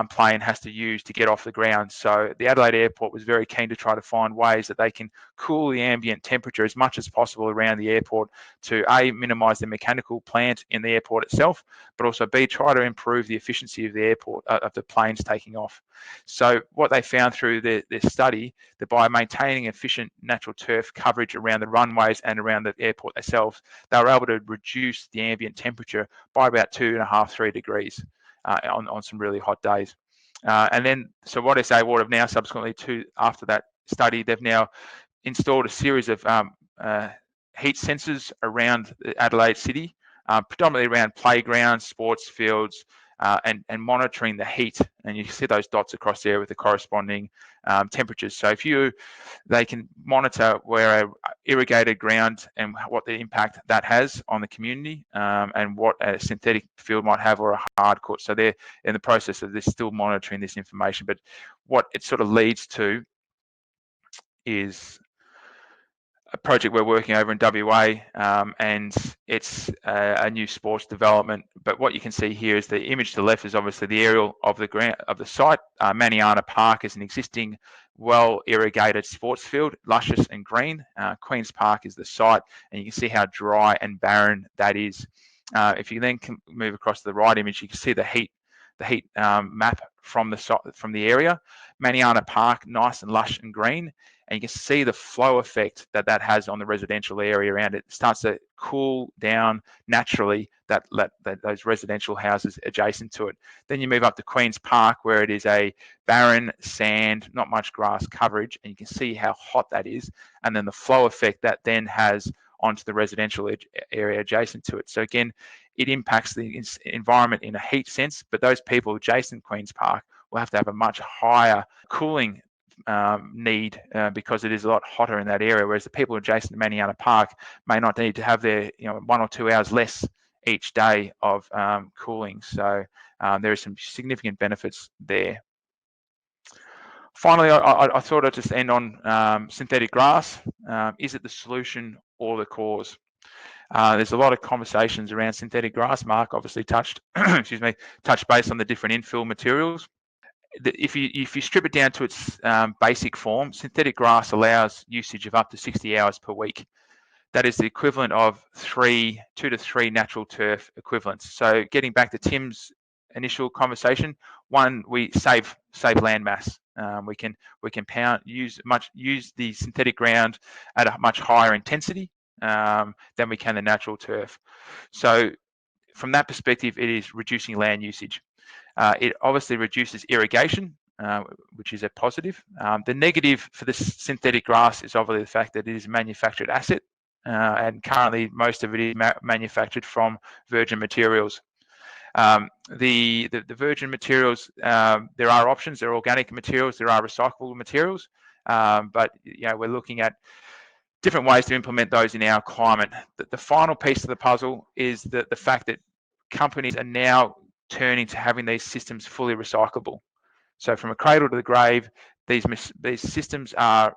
plane has to use to get off the ground. So the Adelaide Airport was very keen to try to find ways that they can cool the ambient temperature as much as possible around the airport to A, minimise the mechanical plant in the airport itself, but also B, try to improve the efficiency of the airport, of the planes taking off. So what they found through their study, that by maintaining efficient natural turf coverage around the runways and around the airport themselves, they were able to reduce the ambient temperature by about 2.5–3 degrees. On some really hot days. And then, so what SA Water have now subsequently after that study, they've now installed a series of heat sensors around Adelaide City, predominantly around playgrounds, sports fields, and monitoring the heat. And you can see those dots across there with the corresponding temperatures. So they can monitor where a irrigated ground and what the impact that has on the community, and what a synthetic field might have, or a hard court. So they're in the process of this, still monitoring this information. But what it sort of leads to is a project we're working over in WA, and it's a new sports development. But what you can see here is the image to the left is obviously the aerial of the ground of the site. Maniana Park is an existing, well irrigated sports field, luscious and green. Queen's Park is the site, and you can see how dry and barren that is. If you then can move across to the right image, you can see the heat map from the area. Maniana Park, nice and lush and green, and you can see the flow effect that has on the residential area around it. It starts to cool down naturally those residential houses adjacent to it. Then you move up to Queen's Park, where it is a barren sand, not much grass coverage, and you can see how hot that is, and then the flow effect that then has onto the residential area adjacent to it. So again, it impacts the environment in a heat sense, but those people adjacent to Queen's Park will have to have a much higher cooling need, because it is a lot hotter in that area, whereas the people adjacent to Maniana Park may not need to have their 1 or 2 hours less each day of cooling. So there are some significant benefits there. Finally, I thought I'd just end on synthetic grass. Is it the solution or the cause? There's a lot of conversations around synthetic grass. Mark obviously touched base on the different infill materials. If you strip it down to its basic form, synthetic grass allows usage of up to 60 hours per week. That is the equivalent of 2 to 3 natural turf equivalents. So getting back to Tim's initial conversation, one, we save land mass. We can use the synthetic ground at a much higher intensity than we can the natural turf. So from that perspective, it is reducing land usage. It obviously reduces irrigation, which is a positive. The negative for this synthetic grass is obviously the fact that it is a manufactured asset, and currently most of it is manufactured from virgin materials. The virgin materials, there are options. There are organic materials, there are recyclable materials, but we're looking at different ways to implement those in our climate. The final piece of the puzzle is the fact that companies are now turning to having these systems fully recyclable. So from a cradle to the grave, these systems are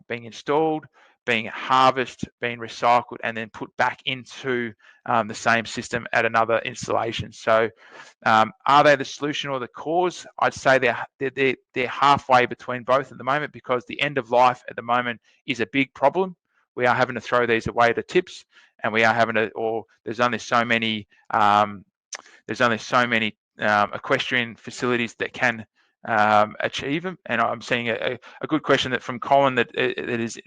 being installed, being harvested, being recycled, and then put back into the same system at another installation. So are they the solution or the cause? I'd say they're halfway between both at the moment, because the end of life at the moment is a big problem. We are having to throw these away to tips, and we are having to, or there's only so many equestrian facilities that can achieve them. And I'm seeing a good question from Colin that is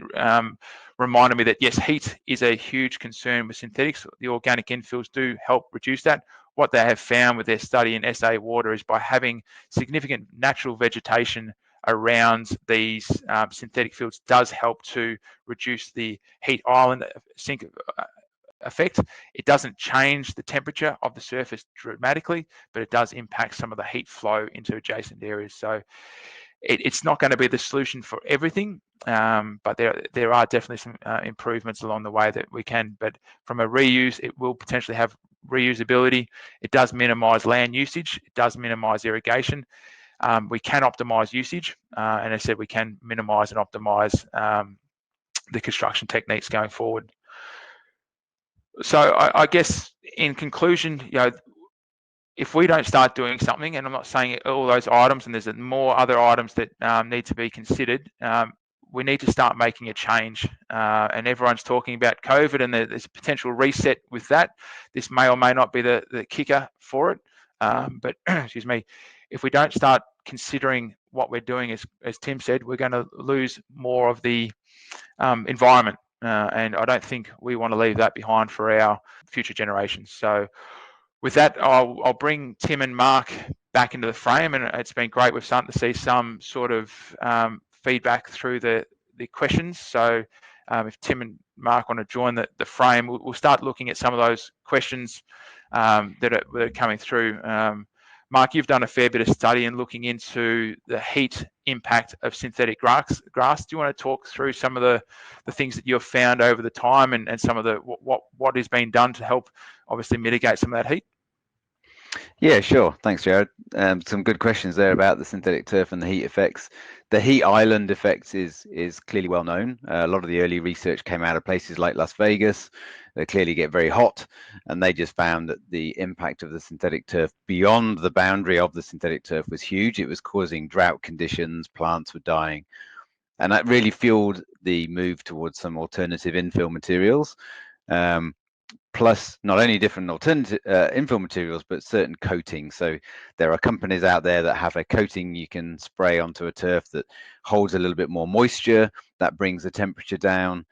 reminding me that yes, heat is a huge concern with synthetics. The organic infills do help reduce that. What they have found with their study in SA water is by having significant natural vegetation around these synthetic fields does help to reduce the heat island sink effect. It doesn't change the temperature of the surface dramatically, but it does impact some of the heat flow into adjacent areas. So it's not going to be the solution for everything, but there are definitely some improvements along the way that we can. But from a reuse, it will potentially have reusability. It does minimize land usage. It does minimize irrigation. We can optimize usage, and as I said, we can minimize and optimize the construction techniques going forward. So I guess in conclusion, if we don't start doing something, and I'm not saying all those items, and there's more other items that need to be considered, we need to start making a change. And everyone's talking about COVID, and there's a potential reset with that. This may or may not be the kicker for it, but excuse me, if we don't start considering what we're doing, as Tim said, we're going to lose more of the environment. And I don't think we want to leave that behind for our future generations. So with that, I'll bring Tim and Mark back into the frame, and it's been great. We're starting to see some sort of feedback through the questions. So if Tim and Mark want to join the frame, we'll start looking at some of those questions that are coming through. Mark, you've done a fair bit of study and looking into the heat impact of synthetic grass. Do you want to talk through some of the things that you've found over the time and some of the what is being done to help obviously mitigate some of that heat? Yeah, sure. Thanks, Jared. Some good questions there about the synthetic turf and the heat effects. The heat island effects is clearly well known. A lot of the early research came out of places like Las Vegas. They clearly get very hot, and they just found that the impact of the synthetic turf beyond the boundary of the synthetic turf was huge. It was causing drought conditions, plants were dying, and that really fueled the move towards some alternative infill materials. Plus not only different alternative infill materials, but certain coatings. So there are companies out there that have a coating you can spray onto a turf that holds a little bit more moisture, that brings the temperature down.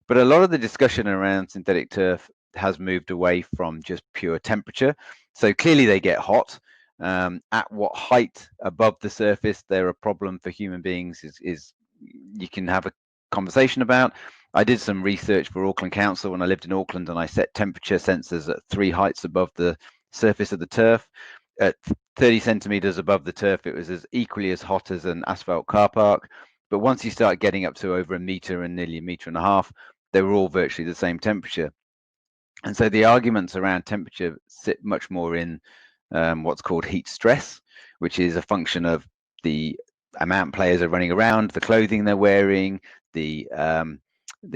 But a lot of the discussion around synthetic turf has moved away from just pure temperature. So clearly they get hot. At what height above the surface they're a problem for human beings is you can have a conversation about. I did some research for Auckland Council when I lived in Auckland, and I set temperature sensors at 3 heights above the surface of the turf. At 30 centimeters above the turf, it was equally as hot as an asphalt car park. But once you start getting up to over a meter and nearly a meter and a half, they were all virtually the same temperature. And so the arguments around temperature sit much more in what's called heat stress, which is a function of the amount players are running around, the clothing they're wearing, the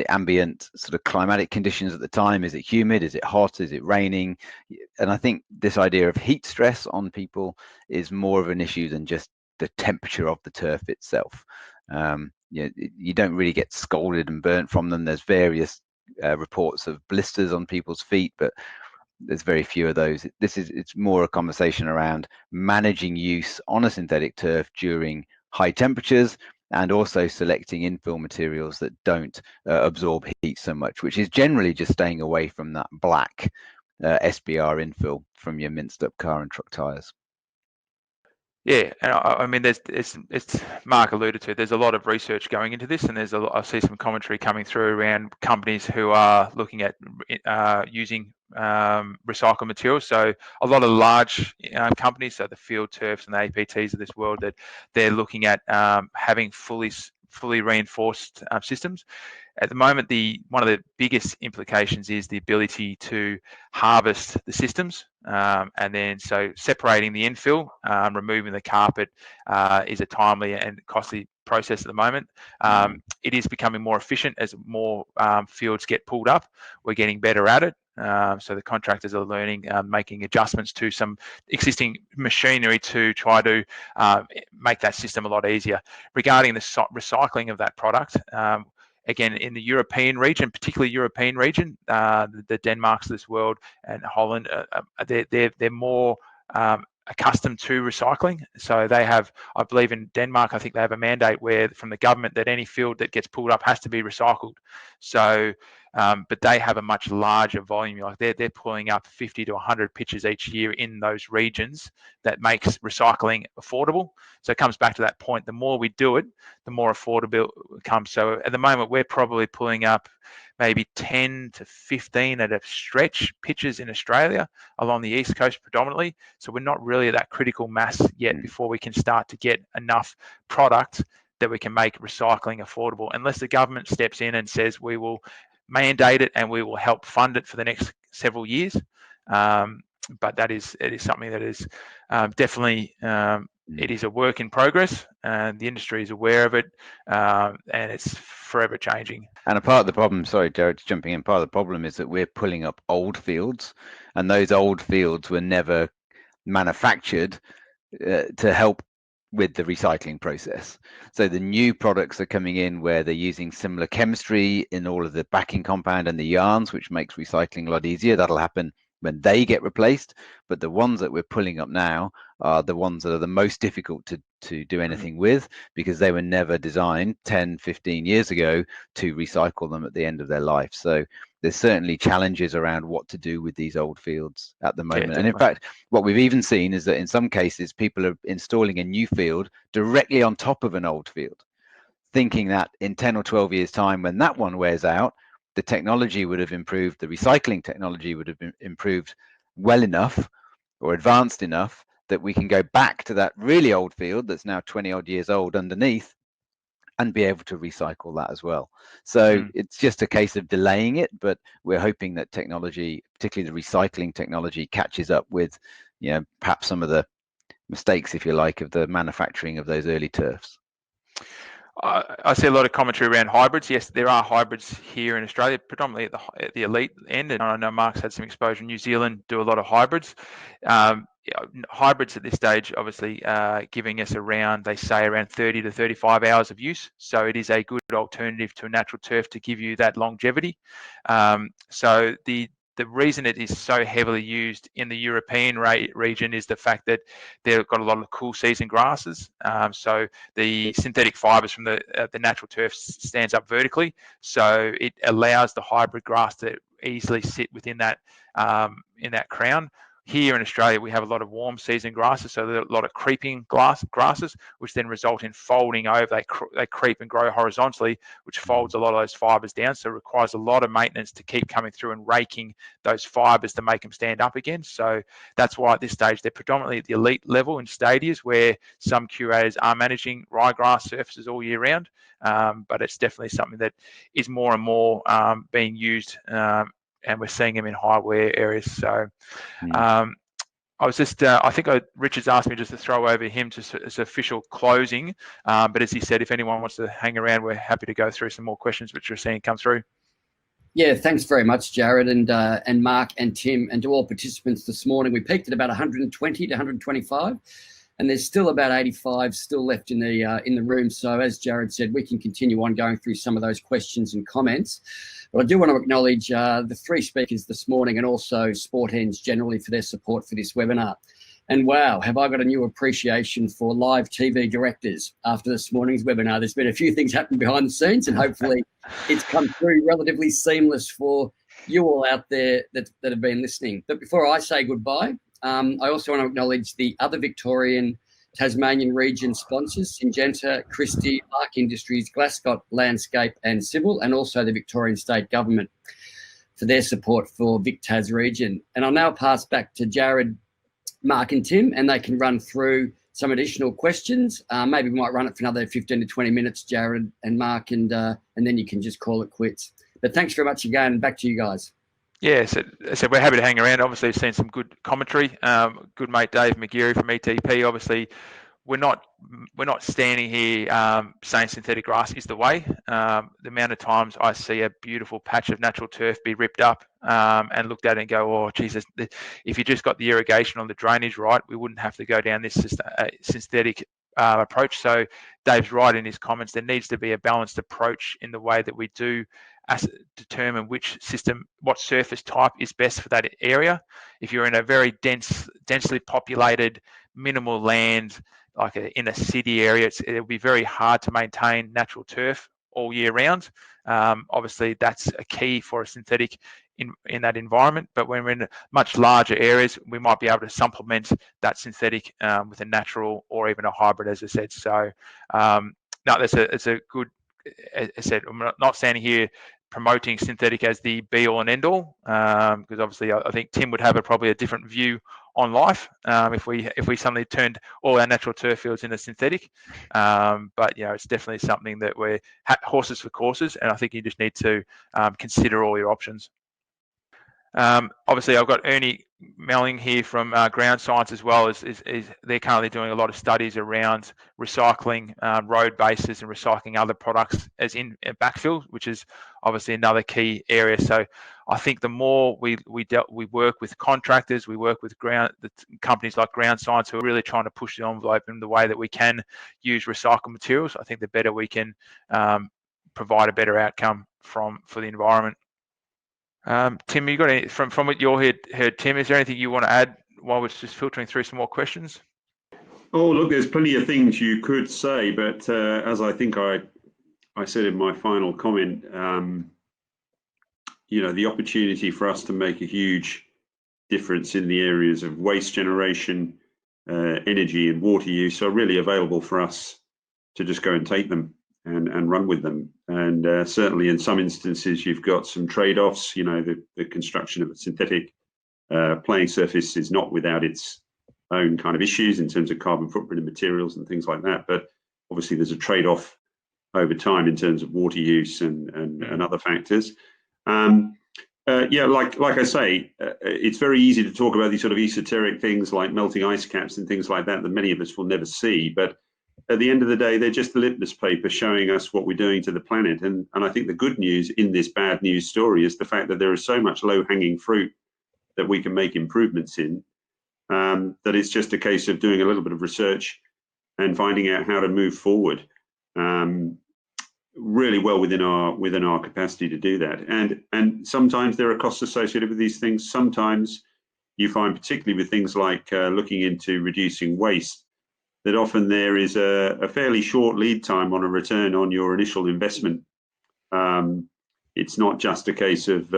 ambient sort of climatic conditions at the time. Is it humid? Is it hot? Is it raining? And I think this idea of heat stress on people is more of an issue than just the temperature of the turf itself. You don't really get scalded and burnt from them. There's various reports of blisters on people's feet, but there's very few of those. It's more a conversation around managing use on a synthetic turf during high temperatures, and also selecting infill materials that don't absorb heat so much, which is generally just staying away from that black SBR infill from your minced up car and truck tires. Yeah, and I mean, it's Mark alluded to. There's a lot of research going into this, and I see some commentary coming through around companies who are looking at using recycled materials. So a lot of large companies, so the Field Turfs and the APTs of this world, that they're looking at having fully reinforced systems. At the moment, one of the biggest implications is the ability to harvest the systems, and then so separating the infill, removing the carpet is a timely and costly process at the moment. It is becoming more efficient as more fields get pulled up. We're getting better at it. So the contractors are learning, making adjustments to some existing machinery to try to make that system a lot easier. Regarding the recycling of that product, again, in the European region, particularly European region, the Denmarks of this world and Holland, they're more accustomed to recycling. So they have, I believe in Denmark, I think they have a mandate where from the government that any field that gets pulled up has to be recycled. So, but they have a much larger volume. Like they're pulling up 50 to 100 pitches each year in those regions. That makes recycling affordable. So it comes back to that point. The more we do it, the more affordable it comes. So at the moment, we're probably pulling up maybe 10 to 15 at a stretch pitches in Australia along the East Coast predominantly. So we're not really at that critical mass yet before we can start to get enough product that we can make recycling affordable, unless the government steps in and says we will mandate it and we will help fund it for the next several years. But it is something that is definitely it is a work in progress, and the industry is aware of it, and it's forever changing. And a part of the problem, sorry, Jared, jumping in, part of the problem is that we're pulling up old fields, and those old fields were never manufactured to help with the recycling process. So the new products are coming in where they're using similar chemistry in all of the backing compound and the yarns, which makes recycling a lot easier. That'll happen when they get replaced, but the ones that we're pulling up now are the ones that are the most difficult to do anything with, because they were never designed 10, 15 years ago to recycle them at the end of their life. So there's certainly challenges around what to do with these old fields at the moment. Yeah, and in fact, what we've even seen is that in some cases, people are installing a new field directly on top of an old field, thinking that in 10 or 12 years time, when that one wears out, the technology would have improved, the recycling technology would have been improved well enough or advanced enough that we can go back to that really old field that's now 20 odd years old underneath and be able to recycle that as well. So it's just a case of delaying it, but we're hoping that technology, particularly the recycling technology, catches up with, you know, perhaps some of the mistakes, if you like, of the manufacturing of those early turfs. I see a lot of commentary around hybrids. Yes, there are hybrids here in Australia, predominantly at the elite end, and I know Mark's had some exposure in New Zealand, do a lot of hybrids. Hybrids at this stage, obviously, giving us around, they say, around 30 to 35 hours of use. So it is a good alternative to a natural turf to give you that longevity. So the reason it is so heavily used in the European region is the fact that they've got a lot of cool season grasses. So the synthetic fibres from the natural turf stands up vertically, so it allows the hybrid grass to easily sit within that in that crown. Here in Australia, we have a lot of warm season grasses, so there are a lot of creeping grasses, which then result in folding over. They creep and grow horizontally, which folds a lot of those fibres down. So it requires a lot of maintenance to keep coming through and raking those fibres to make them stand up again. So that's why at this stage, they're predominantly at the elite level in stadias where some curators are managing ryegrass surfaces all year round. But it's definitely something that is more and more being used, and we're seeing them in high wear areas. So I was just, I think Richard's asked me just to throw over him as official closing. But as he said, if anyone wants to hang around, we're happy to go through some more questions which we're seeing come through. Yeah, thanks very much, Jared, and Mark and Tim, and to all participants this morning. We peaked at about 120 to 125. And there's still about 85 still left in the room. So as Jared said, we can continue on going through some of those questions and comments. But I do want to acknowledge the three speakers this morning and also SportEng generally for their support for this webinar. And wow, have I got a new appreciation for live TV directors after this morning's webinar. There's been a few things happening behind the scenes, and hopefully it's come through relatively seamless for you all out there that have been listening. But before I say goodbye, I also want to acknowledge the other Victorian Tasmanian region sponsors, Syngenta, Christie, Lark Industries, Glascott Landscape and Civil, and also the Victorian State Government for their support for VicTas region. And I'll now pass back to Jared, Mark and Tim, and they can run through some additional questions. Maybe we might run it for another 15 to 20 minutes, Jared and Mark, and then you can just call it quits. But thanks very much again. Back to you guys. Yeah, so we're happy to hang around. Obviously, we've seen some good commentary. Good mate Dave McGeary from ETP. Obviously, we're not standing here saying synthetic grass is the way. The amount of times I see a beautiful patch of natural turf be ripped up and looked at it and go, oh Jesus! If you just got the irrigation on the drainage right, we wouldn't have to go down this synthetic approach. So Dave's right in his comments. There needs to be a balanced approach in the way that we do determine which system, what surface type is best for that area. If you're in a very densely populated, minimal land, like in a city area, it'll be very hard to maintain natural turf all year round. Obviously, that's a key for a synthetic in that environment. But when we're in much larger areas, we might be able to supplement that synthetic with a natural or even a hybrid, as I said. So, no, it's a good. As I said, I'm not standing here promoting synthetic as the be all and end all, because obviously I think Tim would have probably a different view on life if we suddenly turned all our natural turf fields into synthetic. But you know, it's definitely something that we're horses for courses, and I think you just need to consider all your options. Obviously, I've got Ernie Melling here from Ground Science as well. Is they're currently doing a lot of studies around recycling road bases and recycling other products as in backfill, which is obviously another key area. So I think the more we work with contractors, we work with companies like Ground Science who are really trying to push the envelope in the way that we can use recycled materials. I think the better we can provide a better outcome for the environment. Tim, you got any from what you heard, Tim? Is there anything you want to add while we're just filtering through some more questions? Oh, look, there's plenty of things you could say, but as I think I said in my final comment, you know, the opportunity for us to make a huge difference in the areas of waste generation, energy and water use are really available for us to just go and take them and run with them. And certainly in some instances, you've got some trade-offs. You know, the construction of a synthetic playing surface is not without its own kind of issues in terms of carbon footprint of materials and things like that. But obviously there's a trade-off over time in terms of water use and other factors. Yeah, like I say, it's very easy to talk about these sort of esoteric things like melting ice caps and things like that many of us will never see. But at the end of the day, they're just a litmus paper showing us what we're doing to the planet. And I think the good news in this bad news story is the fact that there is so much low-hanging fruit that we can make improvements in, that it's just a case of doing a little bit of research and finding out how to move forward. Really well within our capacity to do that, and sometimes there are costs associated with these things. Sometimes you find, particularly with things like looking into reducing waste, that often there is a fairly short lead time on a return on your initial investment. It's not just a case of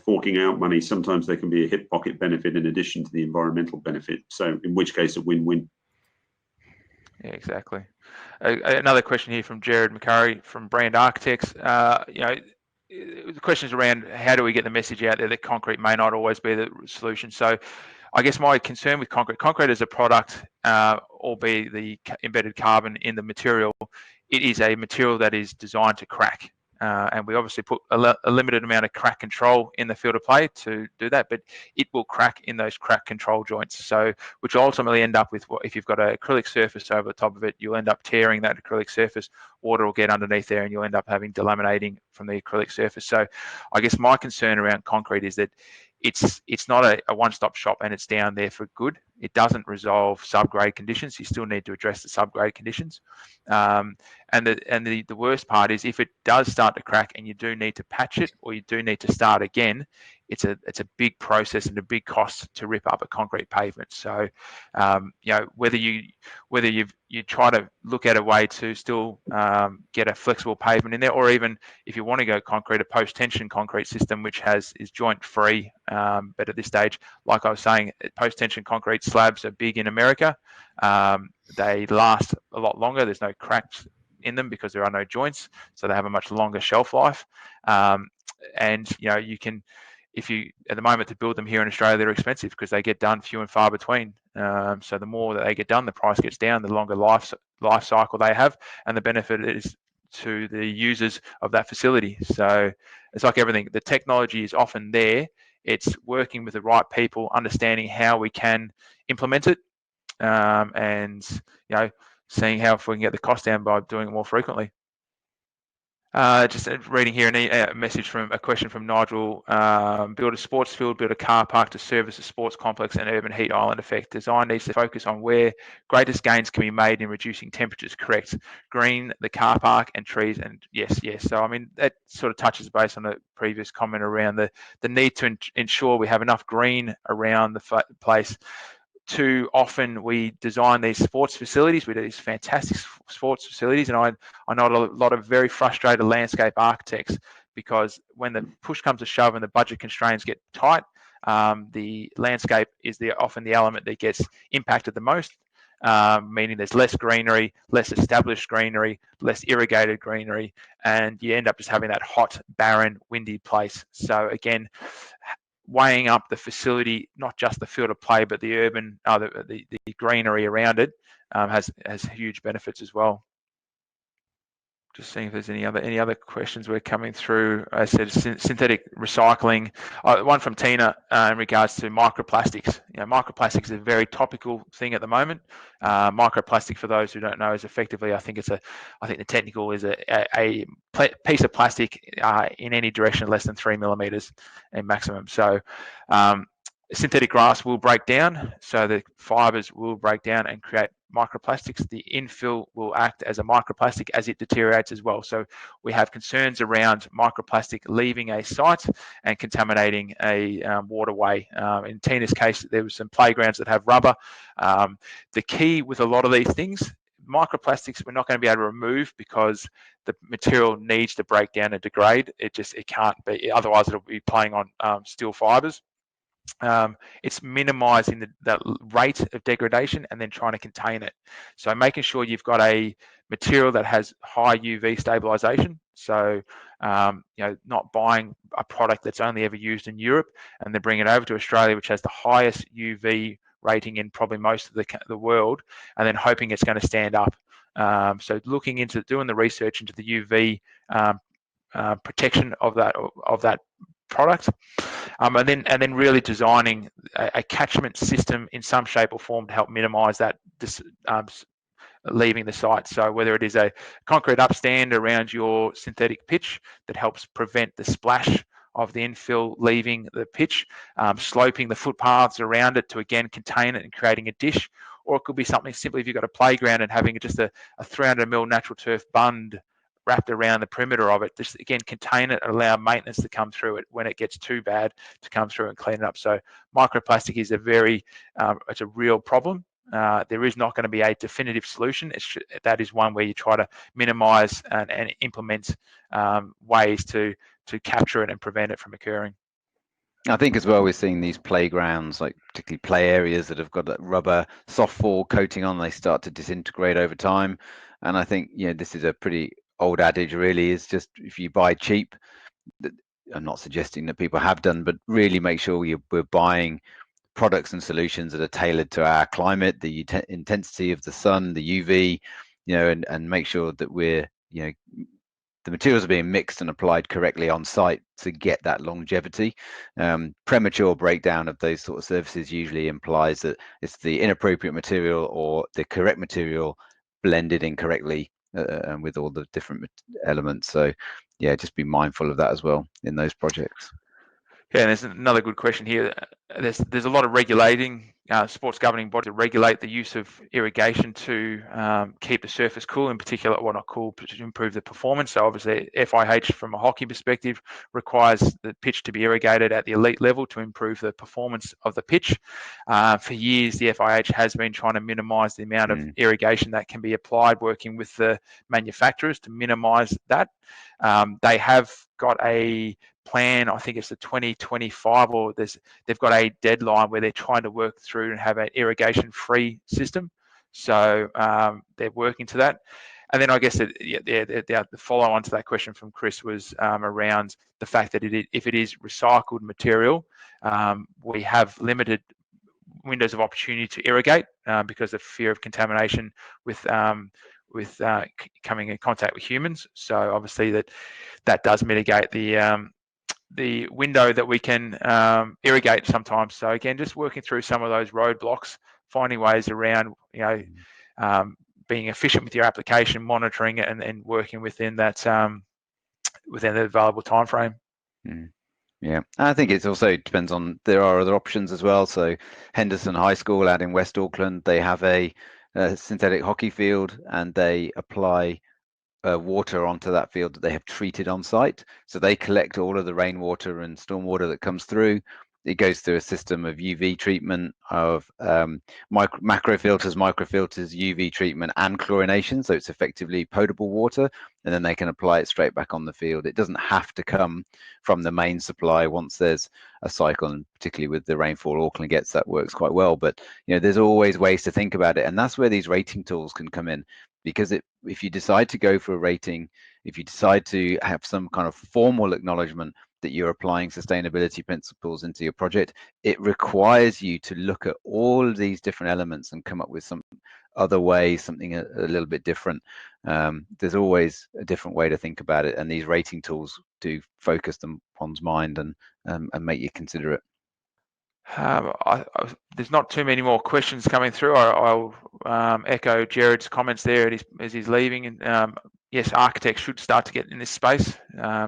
forking out money. Sometimes there can be a hip pocket benefit in addition to the environmental benefit. So in which case a win-win. Yeah, exactly. Another question here from Jared McCurry from Brand Architects. The question is around how do we get the message out there that concrete may not always be the solution. So I guess my concern with concrete as a product, albeit the embedded carbon in the material, it is a material that is designed to crack. And we obviously put a limited amount of crack control in the field of play to do that, but it will crack in those crack control joints. So, which will ultimately end up with, if you've got an acrylic surface over the top of it, you'll end up tearing that acrylic surface. Water will get underneath there, and you'll end up having delaminating from the acrylic surface. So, I guess my concern around concrete is that it's not a one-stop shop and it's down there for good. It doesn't resolve subgrade conditions. You still need to address the subgrade conditions. And the worst part is if it does start to crack and you do need to patch it or you do need to start again, it's a big process and a big cost to rip up a concrete pavement. So whether you try to look at a way to still get a flexible pavement in there, or even if you want to go concrete, a post-tension concrete system which is joint free. But at this stage, like I was saying, post-tension concrete slabs are big in America. They last a lot longer. There's no cracks in them because there are no joints, so they have a much longer shelf life. And you can, if you at the moment to build them here in Australia, they're expensive because they get done few and far between. So the more that they get done, the price gets down, the longer life cycle they have, and the benefit is to the users of that facility. So it's like everything. The technology is often there. It's working with the right people, understanding how we can implement it, and seeing how if we can get the cost down by doing it more frequently. Just reading here a message from a question from Nigel. Build a sports field, build a car park to service a sports complex and urban heat island effect. Design needs to focus on where greatest gains can be made in reducing temperatures. Correct. Green the car park and trees, and yes. So I mean that sort of touches base on the previous comment around the need to ensure we have enough green around the place. Too often we design these sports facilities, we do these fantastic sports facilities, and I know a lot of very frustrated landscape architects because when the push comes to shove and the budget constraints get tight, the landscape is often the element that gets impacted the most, meaning there's less greenery, less established greenery, less irrigated greenery, and you end up just having that hot, barren, windy place. So again, weighing up the facility, not just the field of play, but the urban, the greenery around it, has huge benefits as well. Just seeing if there's any other questions we're coming through. I said synthetic recycling. One from Tina in regards to microplastics. Microplastics is a very topical thing at the moment. Microplastic, for those who don't know, is effectively, I think the technical is a piece of plastic in any direction less than 3 millimeters in maximum. So synthetic grass will break down, so the fibers will break down and create microplastics. The infill will act as a microplastic as it deteriorates as well. So we have concerns around microplastic leaving a site and contaminating a waterway. In Tina's case, there were some playgrounds that have rubber. The key with a lot of these things, microplastics, we're not going to be able to remove because the material needs to break down and degrade. It can't be, otherwise it'll be playing on steel fibers. It's minimizing that rate of degradation and then trying to contain it. So making sure you've got a material that has high UV stabilization. So not buying a product that's only ever used in Europe and then bring it over to Australia, which has the highest UV rating in probably most of the world, and then hoping it's going to stand up. So looking into doing the research into the UV protection of that product, and then really designing a catchment system in some shape or form to help minimise that leaving the site. So whether it is a concrete upstand around your synthetic pitch that helps prevent the splash of the infill leaving the pitch, sloping the footpaths around it to again contain it and creating a dish, or it could be something simply if you've got a playground and having just a 300mm natural turf bund wrapped around the perimeter of it, just again contain it and allow maintenance to come through it when it gets too bad to come through and clean it up. So microplastic is it's a real problem. There is not going to be a definitive solution. That is one where you try to minimise and implement ways to capture it and prevent it from occurring. I think as well we're seeing these playgrounds, like particularly play areas that have got that rubber soft fall coating on, they start to disintegrate over time. And I think, you know, this is a pretty old adage really, is just if you buy cheap, I'm not suggesting that people have done, but really make sure we're buying products and solutions that are tailored to our climate, the intensity of the sun, the UV, you know, and make sure that we're, you know, the materials are being mixed and applied correctly on site to get that longevity. Premature breakdown of those sort of surfaces usually implies that it's the inappropriate material or the correct material blended incorrectly with all the different elements. So yeah, just be mindful of that as well in those projects. Yeah, and there's another good question here. There's a lot of regulating, sports governing body to regulate the use of irrigation to keep the surface cool, in particular, well, not cool, but to improve the performance. So obviously FIH from a hockey perspective requires the pitch to be irrigated at the elite level to improve the performance of the pitch. For years, the FIH has been trying to minimise the amount of irrigation that can be applied, working with the manufacturers to minimise that. They have got a plan, I think it's the 2025, or they've got a deadline where they're trying to work through and have an irrigation-free system. So they're working to that. And then I guess the follow-on to that question from Chris was around the fact that if it is recycled material, we have limited windows of opportunity to irrigate because of fear of contamination with coming in contact with humans. So obviously that does mitigate the window that we can irrigate sometimes. So again, just working through some of those roadblocks, finding ways around, you know, being efficient with your application, monitoring it, and working within that within the available time frame. Yeah, I think it also depends on, there are other options as well. So Henderson High School out in West Auckland, they have a synthetic hockey field, and they apply water onto that field that they have treated on site. So they collect all of the rainwater and stormwater that comes through. It goes through a system of UV treatment, of macro filters, microfilters, UV treatment, and chlorination. So it's effectively potable water, and then they can apply it straight back on the field. It doesn't have to come from the main supply once there's a cycle, and particularly with the rainfall Auckland gets, that works quite well. But you know, there's always ways to think about it, and that's where these rating tools can come in. Because if you decide to go for a rating, if you decide to have some kind of formal acknowledgement that you're applying sustainability principles into your project, it requires you to look at all of these different elements and come up with some other way, something a little bit different. There's always a different way to think about it, and these rating tools do focus them one's mind and make you consider it. There's not too many more questions coming through. I'll echo Jared's comments there as he's leaving. And yes, architects should start to get in this space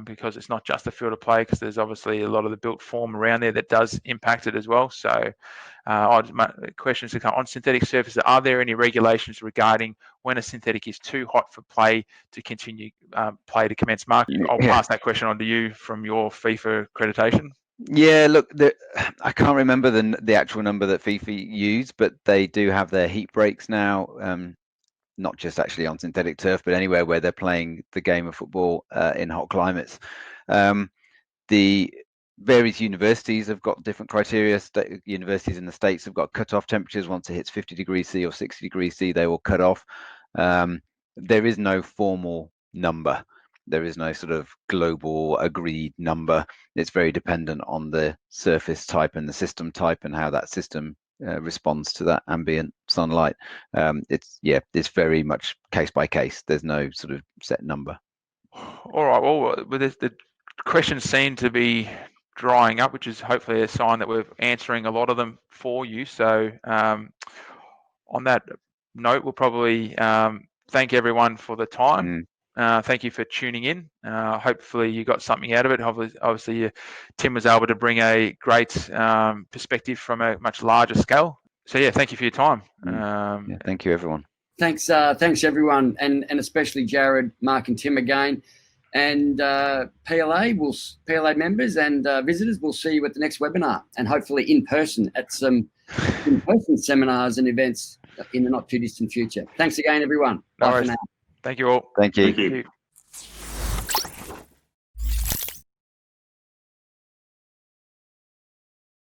because it's not just a field of play, because there's obviously a lot of the built form around there that does impact it as well. So questions to come on synthetic surfaces. Are there any regulations regarding when a synthetic is too hot for play to continue play to commence? Mark, I'll pass that question on to you from your FIFA accreditation. Yeah, look, I can't remember the actual number that FIFA use, but they do have their heat breaks now, not just actually on synthetic turf, but anywhere where they're playing the game of football in hot climates. The various universities have got different criteria. Universities in the States have got cut-off temperatures. Once it hits 50 degrees C or 60 degrees C, they will cut off. There is no formal number. There is no sort of global agreed number. It's very dependent on the surface type and the system type and how that system responds to that ambient sunlight. It's very much case by case. There's no sort of set number. All right. Well, the questions seem to be drying up, which is hopefully a sign that we're answering a lot of them for you. So on that note, we'll probably thank everyone for the time. Thank you for tuning in. Hopefully you got something out of it. Obviously, Tim was able to bring a great perspective from a much larger scale. So yeah, thank you for your time. Thank you, everyone. Thanks everyone, and especially Jared, Mark, and Tim again. And PLA members and visitors, we'll see you at the next webinar, and hopefully in person at some in-person seminars and events in the not too distant future. Thanks again, everyone. Bye for now. Thank you all. Thank you. Thank you.